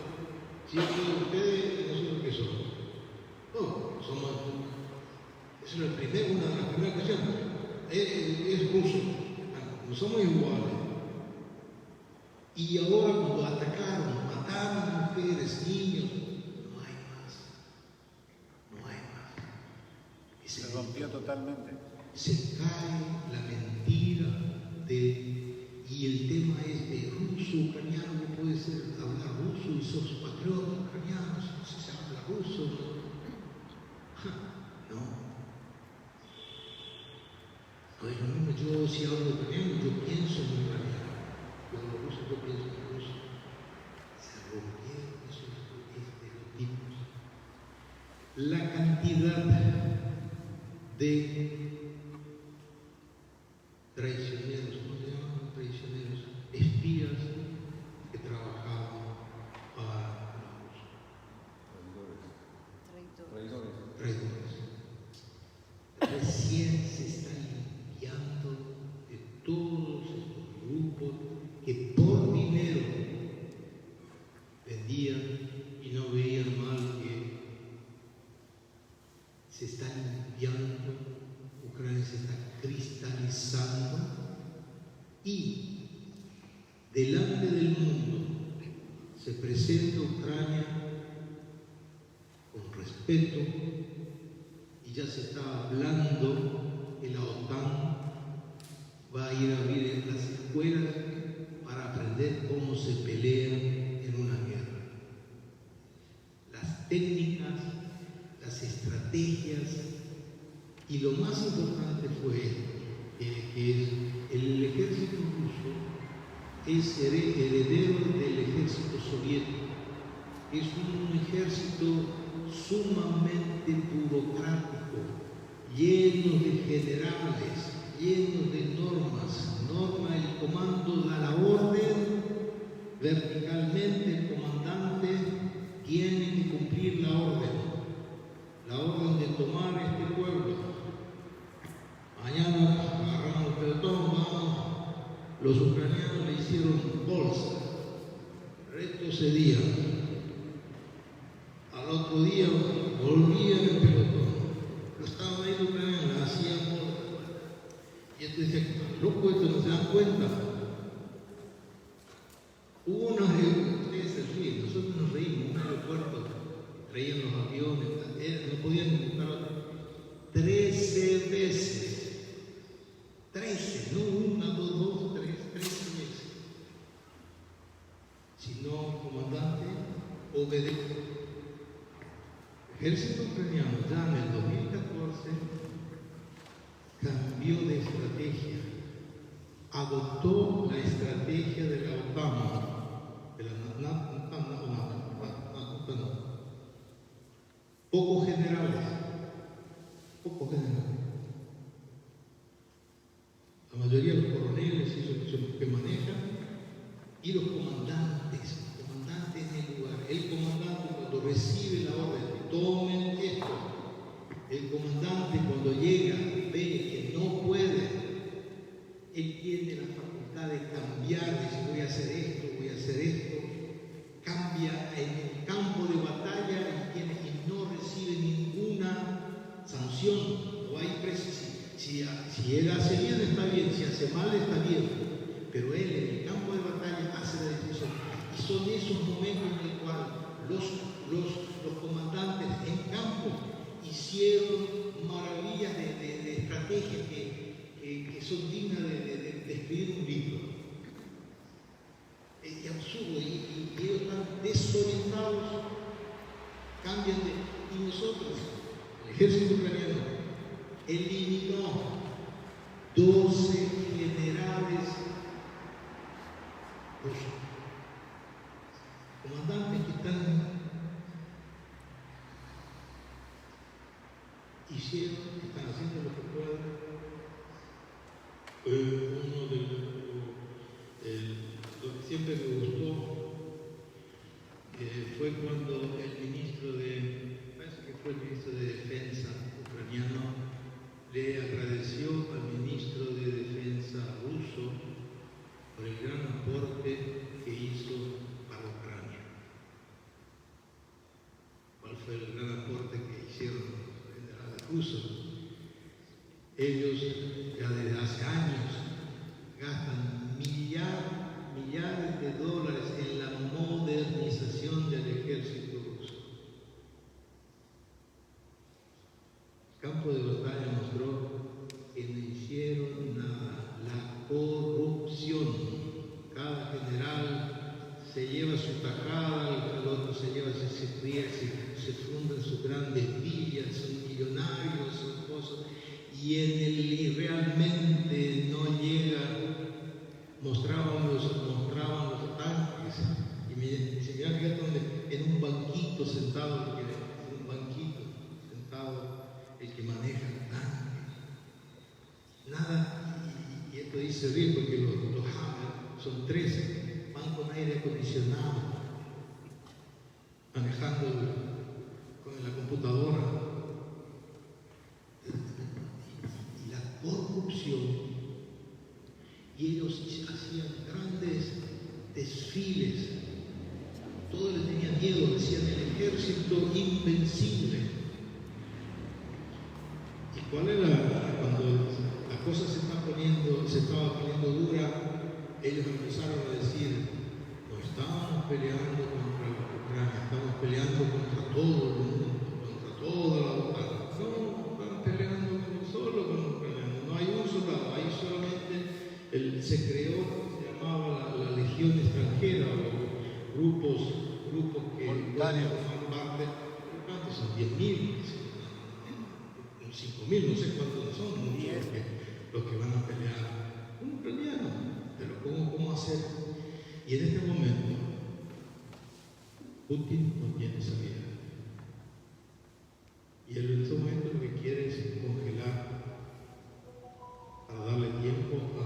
si ustedes, nosotros qué somos. No, somos. Eso es una de las primeras cuestiones. Es ruso. No somos iguales. Y ahora cuando atacaron, mataron mujeres, niños, no hay más. No hay más. Se rompió totalmente. Se cae la mentira y el tema es de ruso, ucraniano, no puede ser hablar ruso y sos patriota ucraniano, no sé si se habla ruso. No. No es lo mismo, yo si hablo ucraniano, yo pienso en ucraniano. Yo hablo ruso, yo pienso en ruso. Se rompieron esos estereotipos. La cantidad de traicioneros, ¿cómo se llaman? Traicioneros, espías que trabajaban para los traidores. Recién se está limpiando de todos estos grupos que por dinero vendían y no veían mal que se está limpiando, Ucrania se está cristalizando y delante del mundo se presenta Ucrania con respeto y ya se está hablando que la OTAN va a ir a abrir las escuelas para aprender cómo se pelea en una guerra. Las técnicas, las estrategias y lo más importante fue que el ejército ruso es heredero del ejército soviético. Es un ejército sumamente burocrático, lleno de generales, lleno de normas. El comando da la orden, verticalmente el comandante tiene que cumplir la orden de tomar este pueblo. Mañana agarramos el pelotón, vamos. Los ucranianos le hicieron bolsa, retrocedían. Al otro día volvían el pelotón. Lo estaban ahí los ucranianos, hacían bolsa. Y esto decía, loco, esto no se dan cuenta. Hubo unos, ustedes se ríen, nosotros nos reímos, un aeropuerto, traían los aviones, no podían buscar 13 veces. 13, no una, dos, tres, 13 veces. Si no, comandante, obedece. Ejército ucraniano ya en el 2014 cambió de estrategia, adoptó la estrategia de la OTAN, de la pocos generales. La mayoría de los coroneles son los que manejan, y los comandantes en el lugar. El comandante cuando recibe la orden, tomen esto. El comandante cuando llega, ve que no puede, él tiene la facultad de cambiar, dice voy a hacer esto, cambia en el campo de batalla y no recibe ninguna sanción, no hay presión. Si él hace bien está bien, si hace mal está bien, pero él en el campo de batalla hace la decisión. Y son esos momentos en los cuales los comandantes en campo hicieron maravillas de estrategias que son dignas de escribir un libro. Es absurdo, y ellos están desorientados, cambian y nosotros, el ejército ucraniano, eliminó 12 generales rusos, comandantes que están haciendo lo que pueden. se lleva su tajada, el otro se lleva, se ríe, se fundan sus grandes villas, son millonarios, son cosas, y realmente no llega, mostraban los tanques, y se me fíjate donde, en un banquito sentado, el que maneja el tanque. Nada, y esto dice bien porque los Hammer son 13, van con aire acondicionado, manejando con la computadora. Y la corrupción, y ellos hacían grandes desfiles, todos les tenían miedo, decían el ejército invencible. ¿Y cuál era? Cuando la cosa se estaba poniendo dura, ellos empezaron a decir: no estábamos peleando contra la Ucrania, estamos peleando contra todo el mundo, contra toda la OTAN. No, están peleando solo con los ucranianos, no hay un soldado, hay solamente se creó, se llamaba la Legión Extranjera, o grupos que voluntarios. forman parte, ¿cuántos son? 10.000, 5.000, no sé cuántos son, muchos los que van a pelear. Un ucraniano, pero ¿cómo hacer? Y en este momento, Putin no tiene salida. Y él en este momento lo que quiere es congelar para darle tiempo a...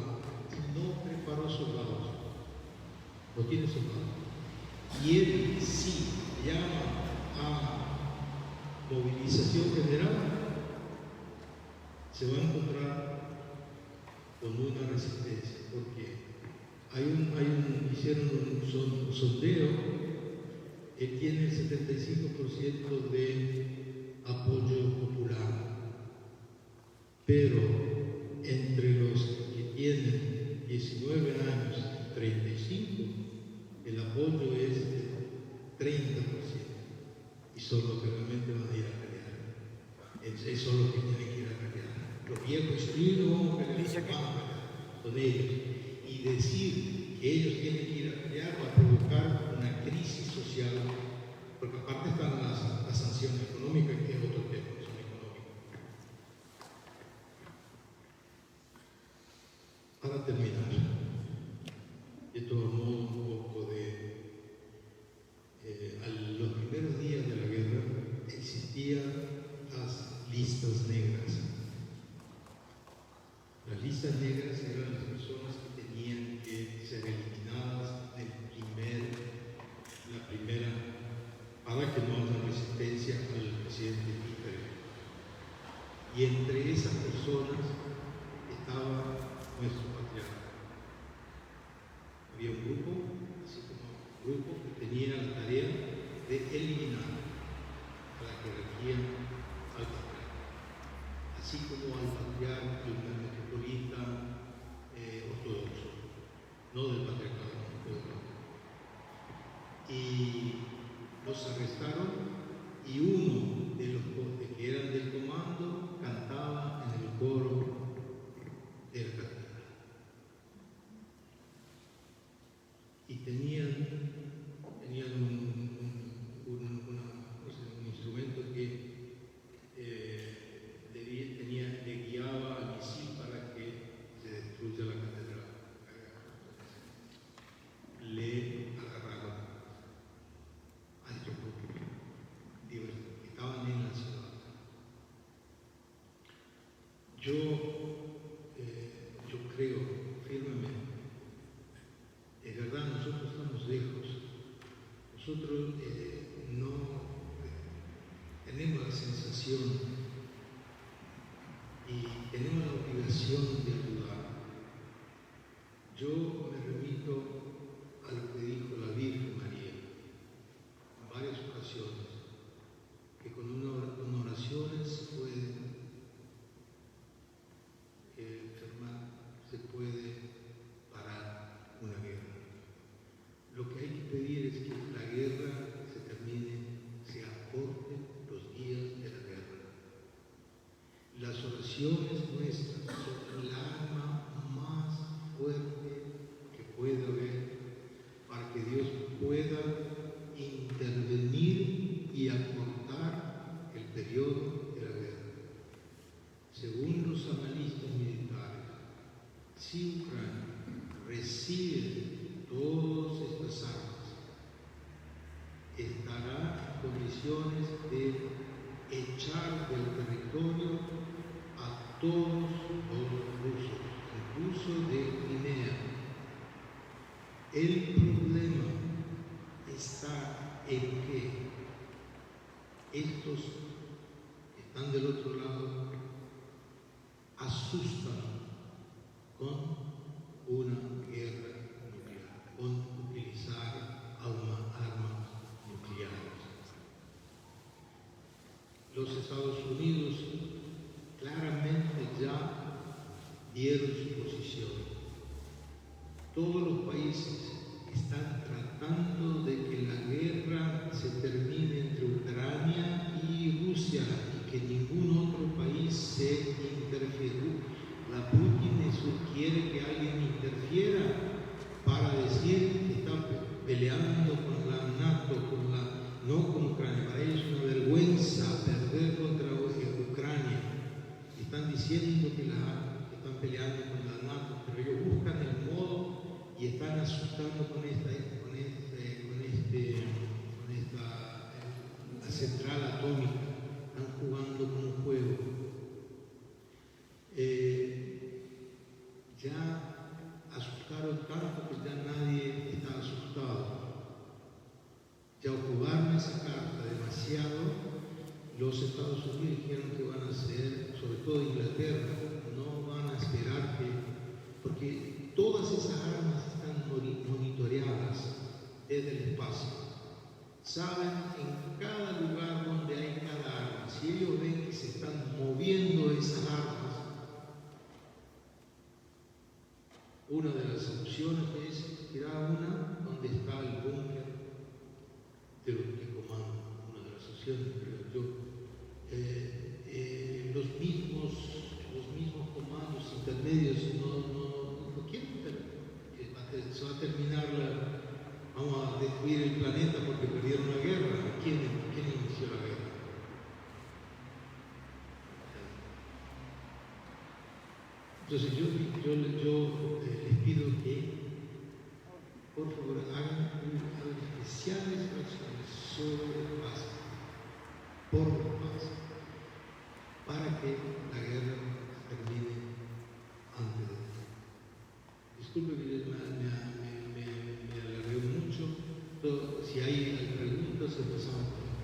No preparó soldados, no tiene soldados. Y él sí llama a movilización general, se va a encontrar con una resistencia, porque hicieron un sondeo, él tiene el 75% de apoyo popular, pero entre los que tienen 19 años y 35, el apoyo es de 30%, y son los que realmente van a ir a pelear. Son los que tienen que ir a pelear. Los viejos no vamos a pelear, con ellos. Y decir que ellos tienen que ir a pelear va a provocar una crisis social, porque aparte están las sanciones económicas, que es otro tema, son económicas. Para terminar, de todos modos, un poco de... a los primeros días de la guerra existían las listas negras. Las listas negras eran las personas que tenían que ser eliminadas la primera, para que no haya resistencia al presidente Hitler. Y entre esas personas estaba nuestro patriarca. Había un grupo, así como un grupo que tenía la tarea de eliminar a la jerarquía al patriarca, así como al patriarca, al metropolita ortodoxo, no del patriarcado, y los arrestaron, y uno de los que eran del comando cantaba en el coro de la catedral. Y tenían un instrumento que le guiaba al misil para que se destruya la catedral. Le agarraron a estos grupos que estaban en la ciudad. Yo creo firmemente, es verdad, nosotros estamos lejos, nosotros no tenemos la sensación y tenemos la obligación de ayudar. Yo me remito a lo que dijo la Virgen María en varias ocasiones, que con oraciones se puede enfermar, se puede parar una guerra. Lo que hay que pedir es que la guerra se termine, se acorten los días de la guerra. Las oraciones nuestras son el arma más fuerte recibe todas estas armas estará en condiciones de echar del territorio a todos los rusos, incluso de Crimea. El problema está en que estos que están del otro lado asustan con una guerra nuclear, con utilizar armas nucleares. Los Estados Unidos claramente ya dieron su posición. Todos los países están tratando de que la guerra se termine entre Ucrania y Rusia y que ningún otro país se interfiera. La Putin quiere que alguien interfiera para decir que está peleando con la NATO, no con Ucrania. Para ellos es una vergüenza perder contra Ucrania. Están diciendo que están peleando con la NATO, pero ellos buscan el modo y están asustando con esta la central atómica. Están jugando con un juego. Ya asustaron tanto que ya nadie está asustado. Ya ocuparon esa carta demasiado. Los Estados Unidos dijeron que van a hacer, sobre todo Inglaterra, no van a esperar porque todas esas armas están monitoreadas desde el espacio. Saben en cada lugar donde hay cada arma. Si ellos ven que se están moviendo esas armas, una de las opciones es tirar una donde está el búnker de los que comandan. Una de las opciones, creo yo. Los mismos comandos intermedios no quieren, pero se va a terminar vamos a destruir el planeta porque perdieron la guerra. ¿Quién inició la guerra? Entonces yo les pido que por favor hagan especiales acciones sobre la paz, por la paz, para que la guerra termine antes de tiempo. Disculpe que me alargué mucho, pero si hay preguntas empezamos con las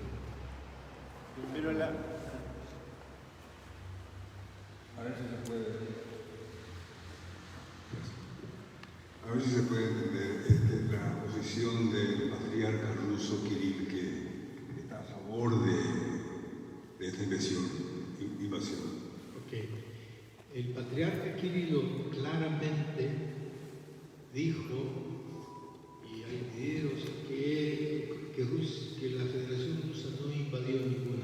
preguntas. Pero a ver si se puede entender la posición del patriarca ruso Kirill, que está a favor de esta invasión. Okay. El patriarca Kirill claramente dijo, y hay videos, que la Federación Rusa no invadió ningún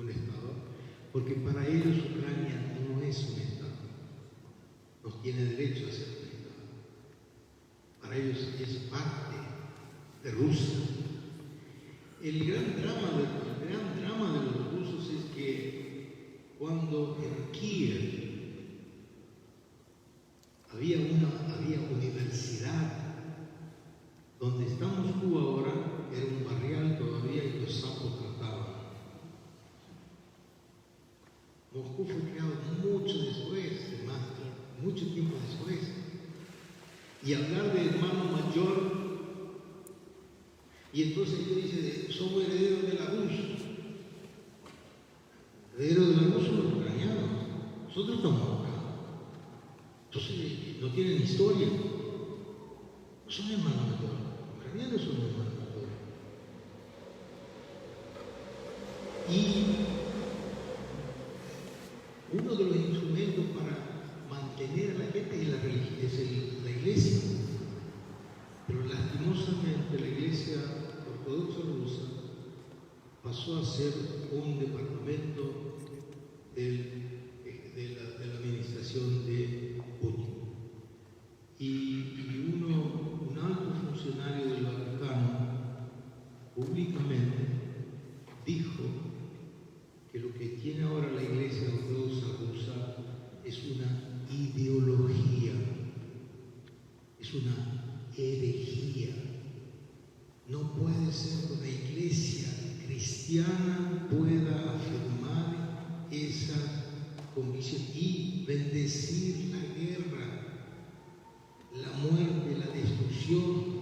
estado, porque para ellos Ucrania no es un estado, no tiene derecho a ser un estado. Para ellos es parte de Rusia. El gran drama de los rusos es que cuando en Kiev había universidad, donde está Moscú ahora, era un barrial todavía y los sapos trataban. Moscú fue creado mucho tiempo después. Y hablar de hermano mayor, y entonces ellos dicen, somos herederos de la RUS. Herederos de la RUS son los ucranianos. Nosotros estamos acá. Entonces no tienen historia. No son hermanos mayores. Los ucranianos son hermanos mayores. Y uno de los instrumentos para mantener a la gente es la iglesia. Pero lastimosamente la iglesia ortodoxa rusa pasó a ser un departamento de la administración de Putin. Y un alto funcionario del Vaticano públicamente dijo que lo que tiene ahora la iglesia ortodoxa rusa es una ideología es una herejía. No puede ser que una iglesia cristiana pueda afirmar esa convicción y bendecir la guerra, la muerte, la destrucción.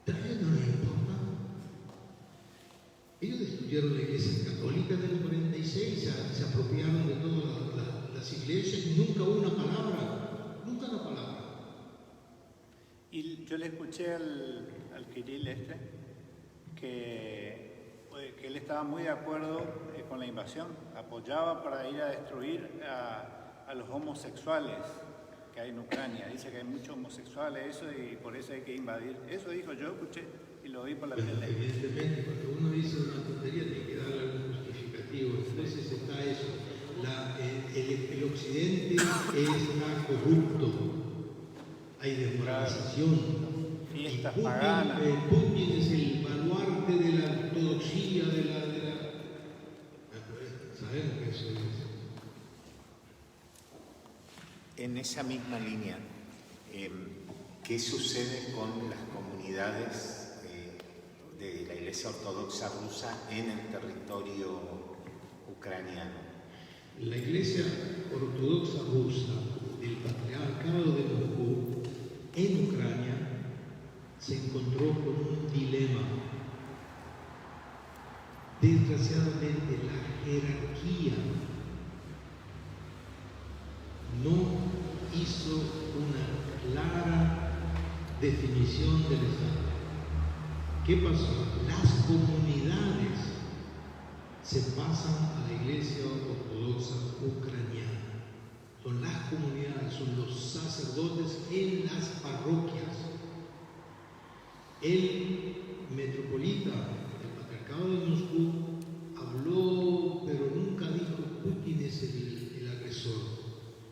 A ellos no les importa. Ellos destruyeron la iglesia católica del 46, se apropiaron de todas las iglesias y nunca hubo una palabra, nunca una palabra. Y yo le escuché al Kirill que él estaba muy de acuerdo con la invasión, apoyaba para ir a destruir a los homosexuales que hay en Ucrania. Dice que hay muchos homosexuales, eso, y por eso hay que invadir. Eso dijo, yo escuché y lo oí por la tele. Evidentemente, cuando uno dice una tontería tiene que darle algún justificativo. Entonces está eso. El occidente está corrupto, hay demoralización. Fiestas paganas. Putin es el baluarte de la ortodoxia, sabemos que eso es. En esa misma línea, ¿qué sucede con las comunidades de la Iglesia Ortodoxa rusa en el territorio ucraniano? La Iglesia Ortodoxa rusa del Patriarcado de Moscú en Ucrania se encontró con un dilema. Desgraciadamente, la jerarquía no hizo una clara definición del Estado. ¿Qué pasó? Las comunidades se pasan a la Iglesia Ortodoxa ucraniana. Son las comunidades, son los sacerdotes en las parroquias. El metropolita del Patriarcado de Moscú habló, pero nunca dijo Putin es el agresor.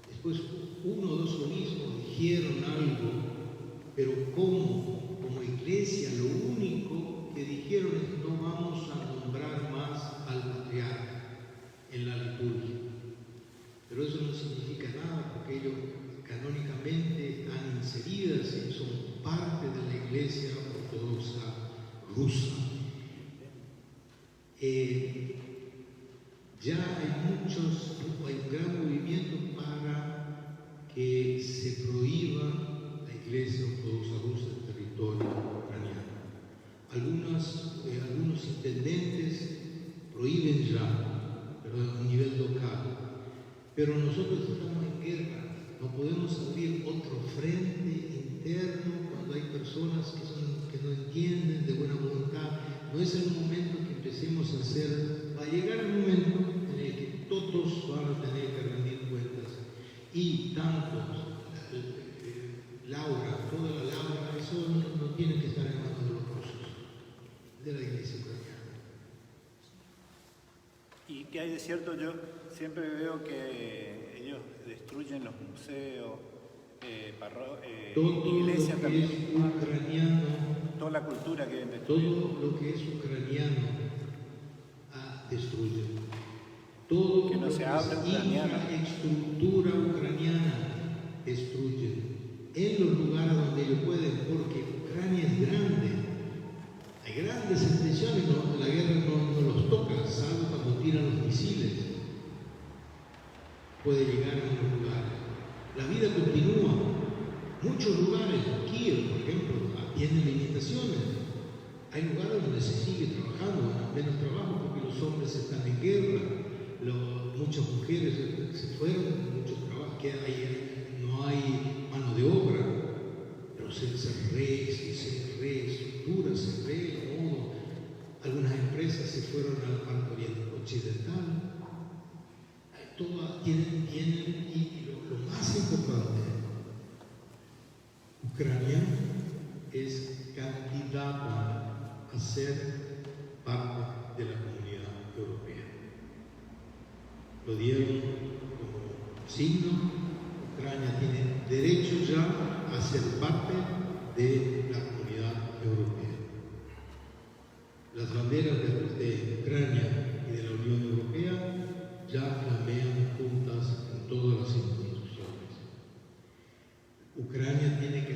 Después uno o dos obispos dijeron algo, pero como iglesia lo único que dijeron es no vamos a nombrar más al patriarca en la liturgia. Pero eso no significa nada porque ellos canónicamente están inseridas y son parte de la Iglesia Ortodoxa rusa. Ya hay un gran movimiento para que se prohíba la Iglesia Ortodoxa rusa en el territorio ucraniano. Algunos intendentes prohíben ya, pero a un nivel local. Pero nosotros estamos en guerra, no podemos abrir otro frente interno cuando hay personas que no entienden de buena voluntad. No es el momento que empecemos a hacer, va a llegar el momento en el que todos van a tener que rendir cuentas. Y tanto Laura, toda la Laura, eso no tiene que estar en manos de los rusos, de la iglesia ucraniana. ¿Y qué hay de cierto? Yo siempre veo que ellos destruyen los museos, iglesias también. Es ucraniano, toda la cultura que deben destruir. todo lo que es ucraniano destruyen. Todo que no se habla ucraniano. Infraestructura ucraniana destruyen. En los lugares donde ellos pueden, porque Ucrania es grande. Hay grandes extensiones, la guerra no los toca, salvo cuando tiran los misiles. Puede llegar a los lugares. La vida continúa. Muchos lugares, Kiev, por ejemplo, tienen limitaciones. Hay lugares donde se sigue trabajando, menos trabajo porque los hombres están en guerra, muchas mujeres se fueron, muchos trabajos que no hay mano de obra, pero se reestructura, se ve modo. Algunas empresas se fueron al parte occidental. Todas tienen y lo más importante, Ucrania es candidata a ser parte de la comunidad europea. Lo dieron como signo. Ucrania tiene derecho ya a ser parte de la comunidad europea. Las banderas de Ucrania y de la Unión Europea ya flamean juntas en todas las instituciones. Ucrania tiene que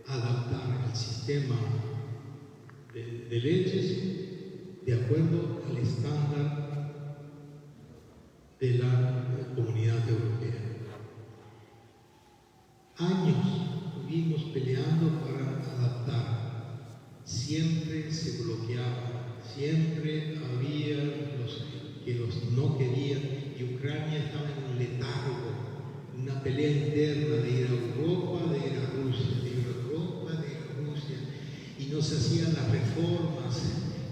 adaptar el sistema de leyes de acuerdo al estándar de la Comunidad Europea. Años estuvimos peleando para adaptar, siempre se bloqueaba, siempre había los que no querían, y Ucrania estaba en un letargo, una pelea interna de ir a Europa, de ir a Rusia, de ir a Europa, de ir a Rusia, y no se hacían las reformas,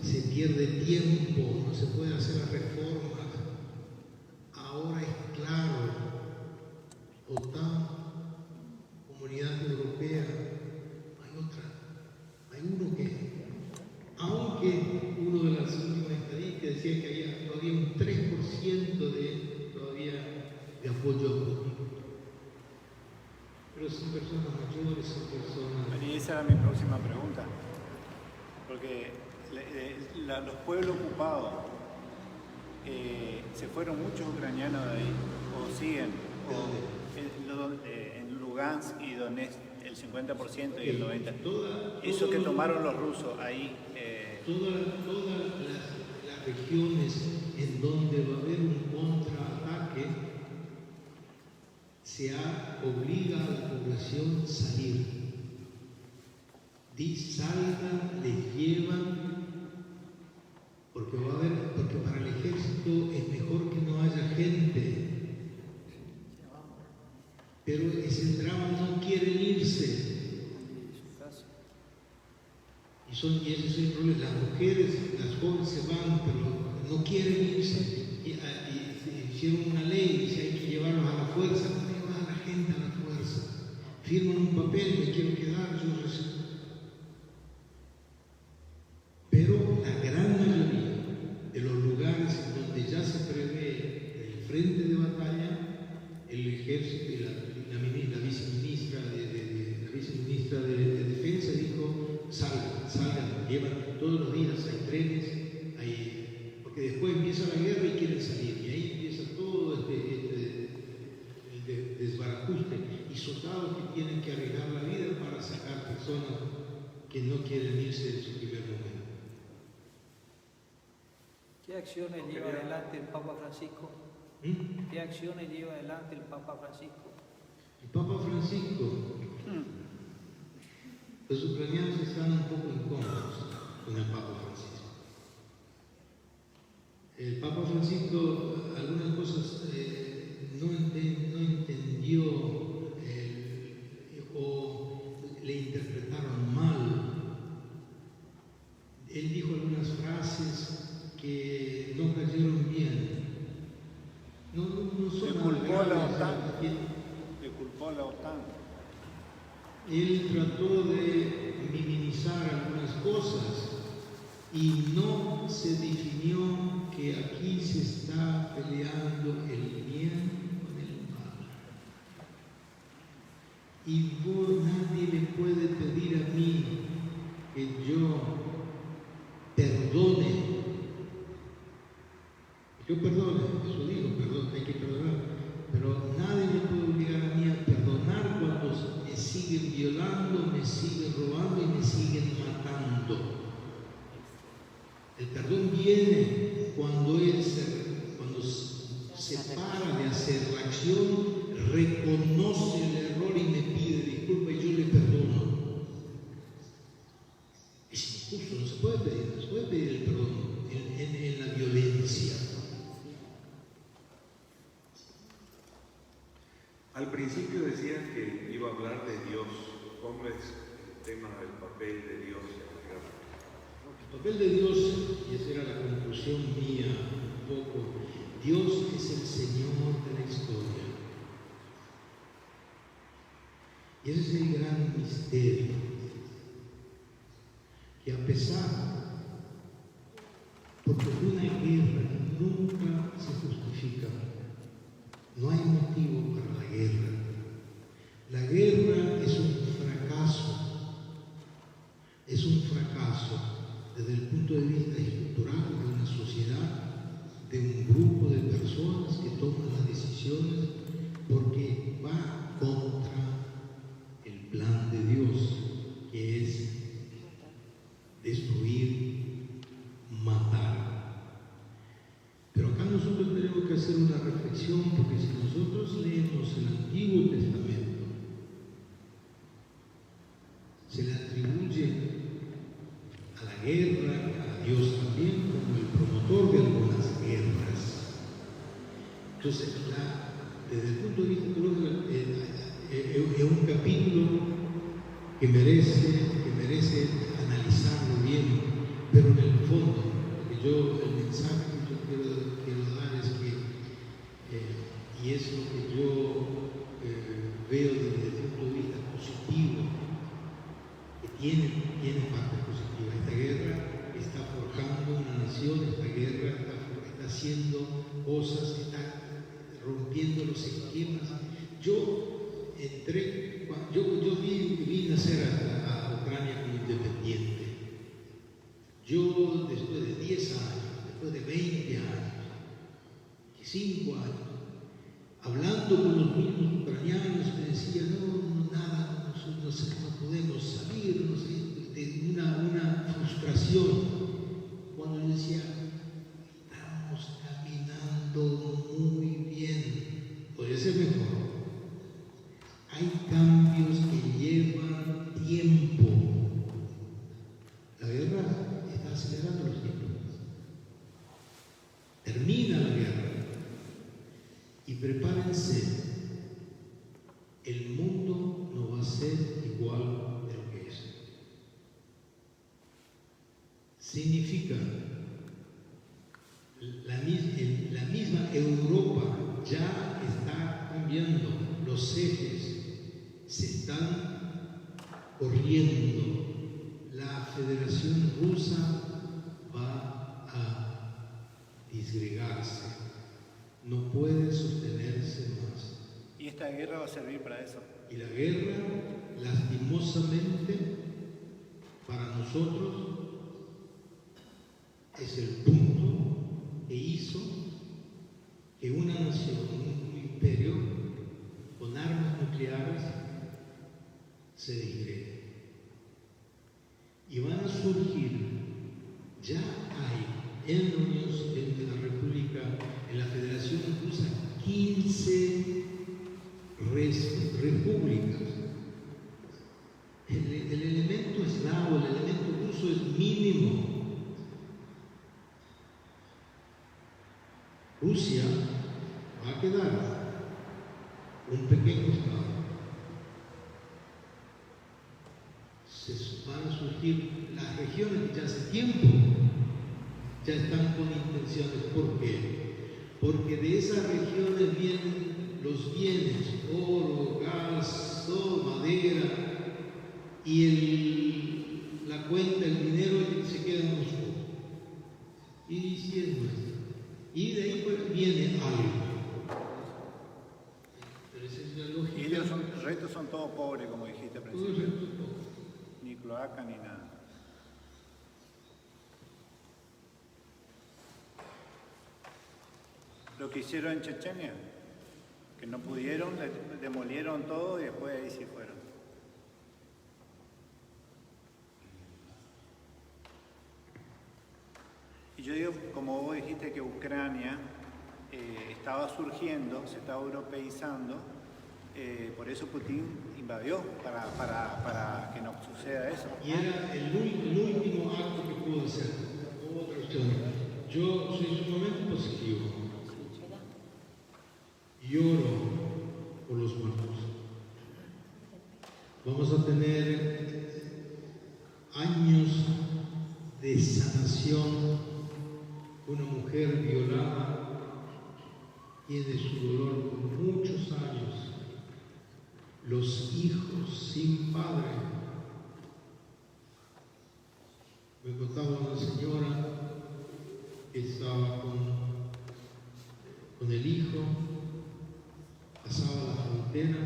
se pierde tiempo, no se puede hacer las reformas. Ahora es claro, OTAN, Comunidad Europea, hay uno que, aunque uno de las últimas estadísticas decía que había todavía un 3% de apoyo a Putin. Pero son personas mayores, son personas... Y esa era mi próxima pregunta, porque los pueblos ocupados, se fueron muchos ucranianos de ahí, o siguen, en Lugansk y Donetsk, el 50% y el 90%. Eso que tomaron los rusos ahí. Todas las regiones en donde va a haber un contraataque, obliga a la población a salir. Salgan, les llevan, porque para el ejército es mejor que no haya gente. Pero ese drama no quieren irse. Y ese es el problema. Las mujeres, las jóvenes se van, pero no quieren irse. Y hicieron una ley, dice hay que llevarlos a la fuerza. ¿Cómo llevan a la gente a la fuerza? Firman un papel, me quiero quedar, yo recibo. Pero la gran mayoría de los lugares en donde ya se prevé el frente de batalla, el ejército y la viceministra de Defensa dijo, salgan, llevan todos los días, hay trenes, porque después empieza la guerra y quieren salir, y ahí empieza todo el desbarajuste, y soldados que tienen que arriesgar la vida para sacar personas que no quieren irse en su primer momento. ¿Qué acciones lleva adelante el Papa Francisco? ¿Qué acciones lleva adelante el Papa Francisco? El Papa Francisco, los ucranianos están un poco incómodos con el Papa Francisco. El Papa Francisco algunas cosas no entendió o le interpretaron mal. Él dijo algunas frases que no cayeron bien. No son le culpó a la OTAN. Le culpó a la OTAN. Él trató de minimizar algunas cosas y no se definió que aquí se está peleando el bien con el mal. Y nadie me puede pedir a mí que yo perdone. Yo perdone, eso digo, perdón, hay que perdonar, pero nadie me puede obligar a mí a perdonar cuando me siguen violando, me siguen robando y me siguen matando. El perdón viene cuando se para de hacer la acción, reconoce el error y me pide disculpas y yo le perdono. Es injusto, no se puede pedir el perdón en la violencia. Al principio decías que iba a hablar de Dios. ¿Cómo es el tema del papel de Dios en la guerra? El papel de Dios, y esa era la conclusión mía un poco, Dios es el Señor de la historia. Y ese es el gran misterio, que a pesar, porque una guerra nunca se justifica, no hay motivo para la guerra. La guerra es un fracaso desde el punto de vista estructural de una sociedad, de un grupo de personas que toman las decisiones porque contra el plan de Dios, que es destruir, matar. Pero acá nosotros tenemos que hacer una reflexión, porque si nosotros leemos el Antiguo Testamento, se le atribuye a la guerra, a Dios también, como el promotor de algunas guerras. Entonces, desde el punto de vista teológico, es un capítulo que merece analizarlo bien, pero en el fondo, el mensaje que yo quiero dar es que, y es lo que yo veo desde el punto de vista positivo, que tiene parte positiva. Esta guerra está forjando una nación, esta guerra está haciendo cosas, está rompiendo los esquemas. Yo vi nacer a Ucrania como independiente. Yo, después de 10 años, después de 20 años, 5 años, hablando con los mismos ucranianos, me decían, nada, no podemos salir, no sé, una frustración. Cuando yo decía, estamos caminando muy bien, podría ser mejor. Hay cambios que llevan tiempo. La guerra está acelerando los tiempos. Termina la guerra y prepárense. El mundo no va a ser igual de lo que es. Significa la misma Europa ya está cambiando, los ejes se están corriendo. La Federación Rusa va a disgregarse, no puede sostenerse más. ¿Y esta guerra va a servir para eso? Y la guerra, lastimosamente, para nosotros, es el punto que hizo que una nación, un imperio con armas nucleares se disgregue. Y van a surgir, ya hay en la República, en la Federación Rusa, 15 repúblicas. El elemento eslavo, el elemento ruso es mínimo. Rusia va a quedar un pequeño estado. Van a surgir las regiones que ya hace tiempo ya están con intenciones. ¿Por qué? Porque de esas regiones vienen los bienes, oro, gas, madera, y la cuenta, el dinero se queda en Moscú. Y si es nuestro. Y de ahí pues viene algo. Pero esa es la lógica. Y el resto son todos pobres, como dijiste al principio. Ni cloaca ni nada. Lo que hicieron en Chechenia, que no pudieron, demolieron todo y después ahí sí fueron. Y yo digo, como vos dijiste que Ucrania estaba surgiendo, se estaba europeizando, por eso Putin invadió, para que no suceda eso. Y era el último acto que pudo hacer. Otra cuestión. Yo soy sumamente positivo. Lloro por los muertos. Vamos a tener años de sanación. Una mujer violada tiene su dolor por muchos años. Los hijos sin padre. Me contaba una señora que estaba con el hijo, pasaba la frontera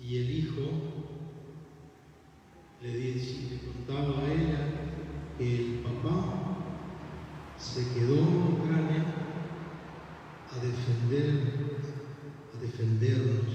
y el hijo le contaba a ella que el papá se quedó en Ucrania a defendernos.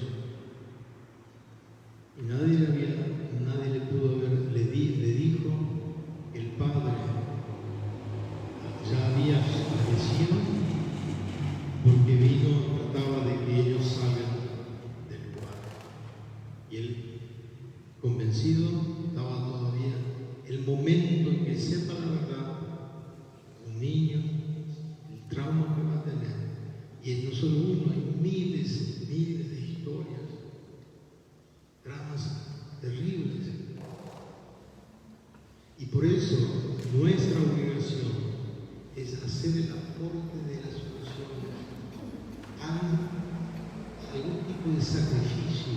mundo hay miles de historias, dramas terribles. Y por eso nuestra obligación es hacer el aporte de la solución. Hagan algún tipo de sacrificio.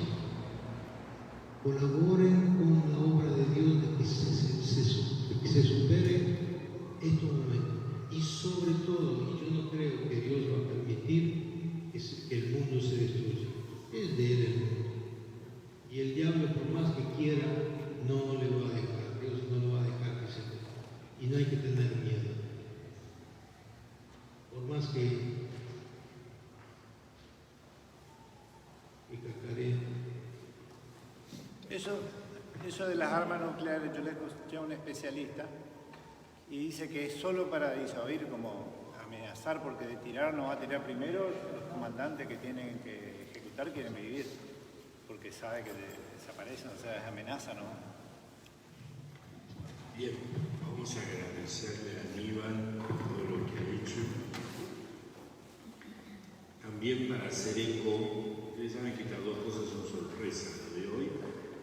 Colaboren con la obra de Dios de que se supere estos momentos. Y sobre todo, y yo no creo que Dios va a permitir que el mundo se destruya. Es de Él el mundo. Y el diablo, por más que quiera, no le va a dejar. Dios no lo va a dejar que se muera. Y no hay que tener miedo. Por más que cacaré. Eso de las armas nucleares, yo le escuché a un especialista y dice que es solo para disuadir, como amenazar, porque de tirar no va a tirar primero, los comandantes que tienen que ejecutar quieren vivir, porque sabe que desaparecen, o sea, es amenaza, ¿no? Bien, vamos a agradecerle a Aníbal por todo lo que ha dicho. También para hacer eco, ustedes saben que estas dos cosas son sorpresas, lo de hoy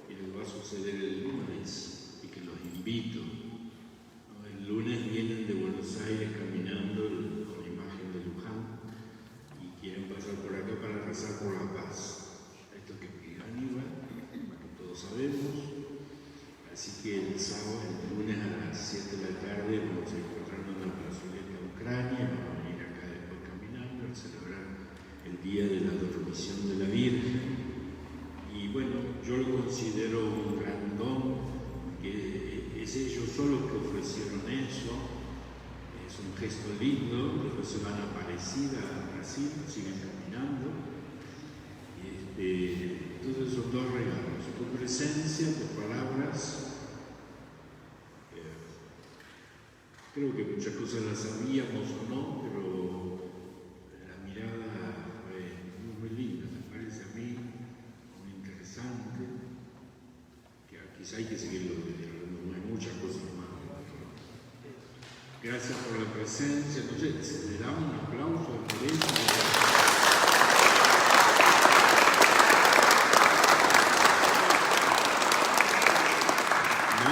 y les va a suceder el lunes, y que los invito. El lunes vienen de Buenos Aires caminando con la imagen de Luján y quieren pasar por acá para rezar por la paz. Esto que pide Aníbal, que todos sabemos. Así que el sábado, el lunes a las 7 de la tarde, vamos a encontrarnos en la plazoleta de Ucrania, vamos a venir acá después caminando a celebrar el día de la dormición de la Virgen. Y bueno, yo lo considero un gran don, que es ellos solos que ofrecieron eso, es un gesto lindo, después se van a Aparecida, a Brasil, siguen caminando. Entonces son dos regalos, tu presencia, tus palabras. Creo que muchas cosas las sabíamos o no, pero la mirada fue muy linda, me parece a mí, muy interesante, que quizá hay que seguirlo hablando, no hay muchas cosas más. Gracias por la presencia, no sé, se le da un aplauso a Teresa. No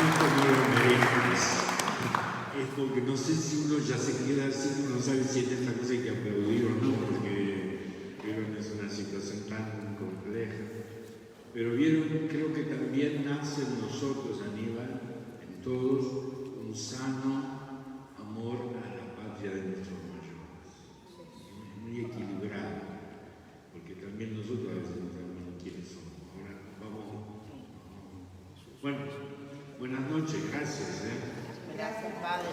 lo mereces, es porque no sé si uno ya se queda así, uno sabe si es esta cosa hay que aplaudir o no, porque vieron, es una situación tan compleja. Pero vieron, creo que también nace en nosotros, Aníbal, en todos, un sano amor a la patria de nuestros mayores. Muy equilibrado, porque también nosotros a veces no sabemos quiénes somos. Ahora vamos. Bueno. Buenas noches, gracias. Gracias, Padre.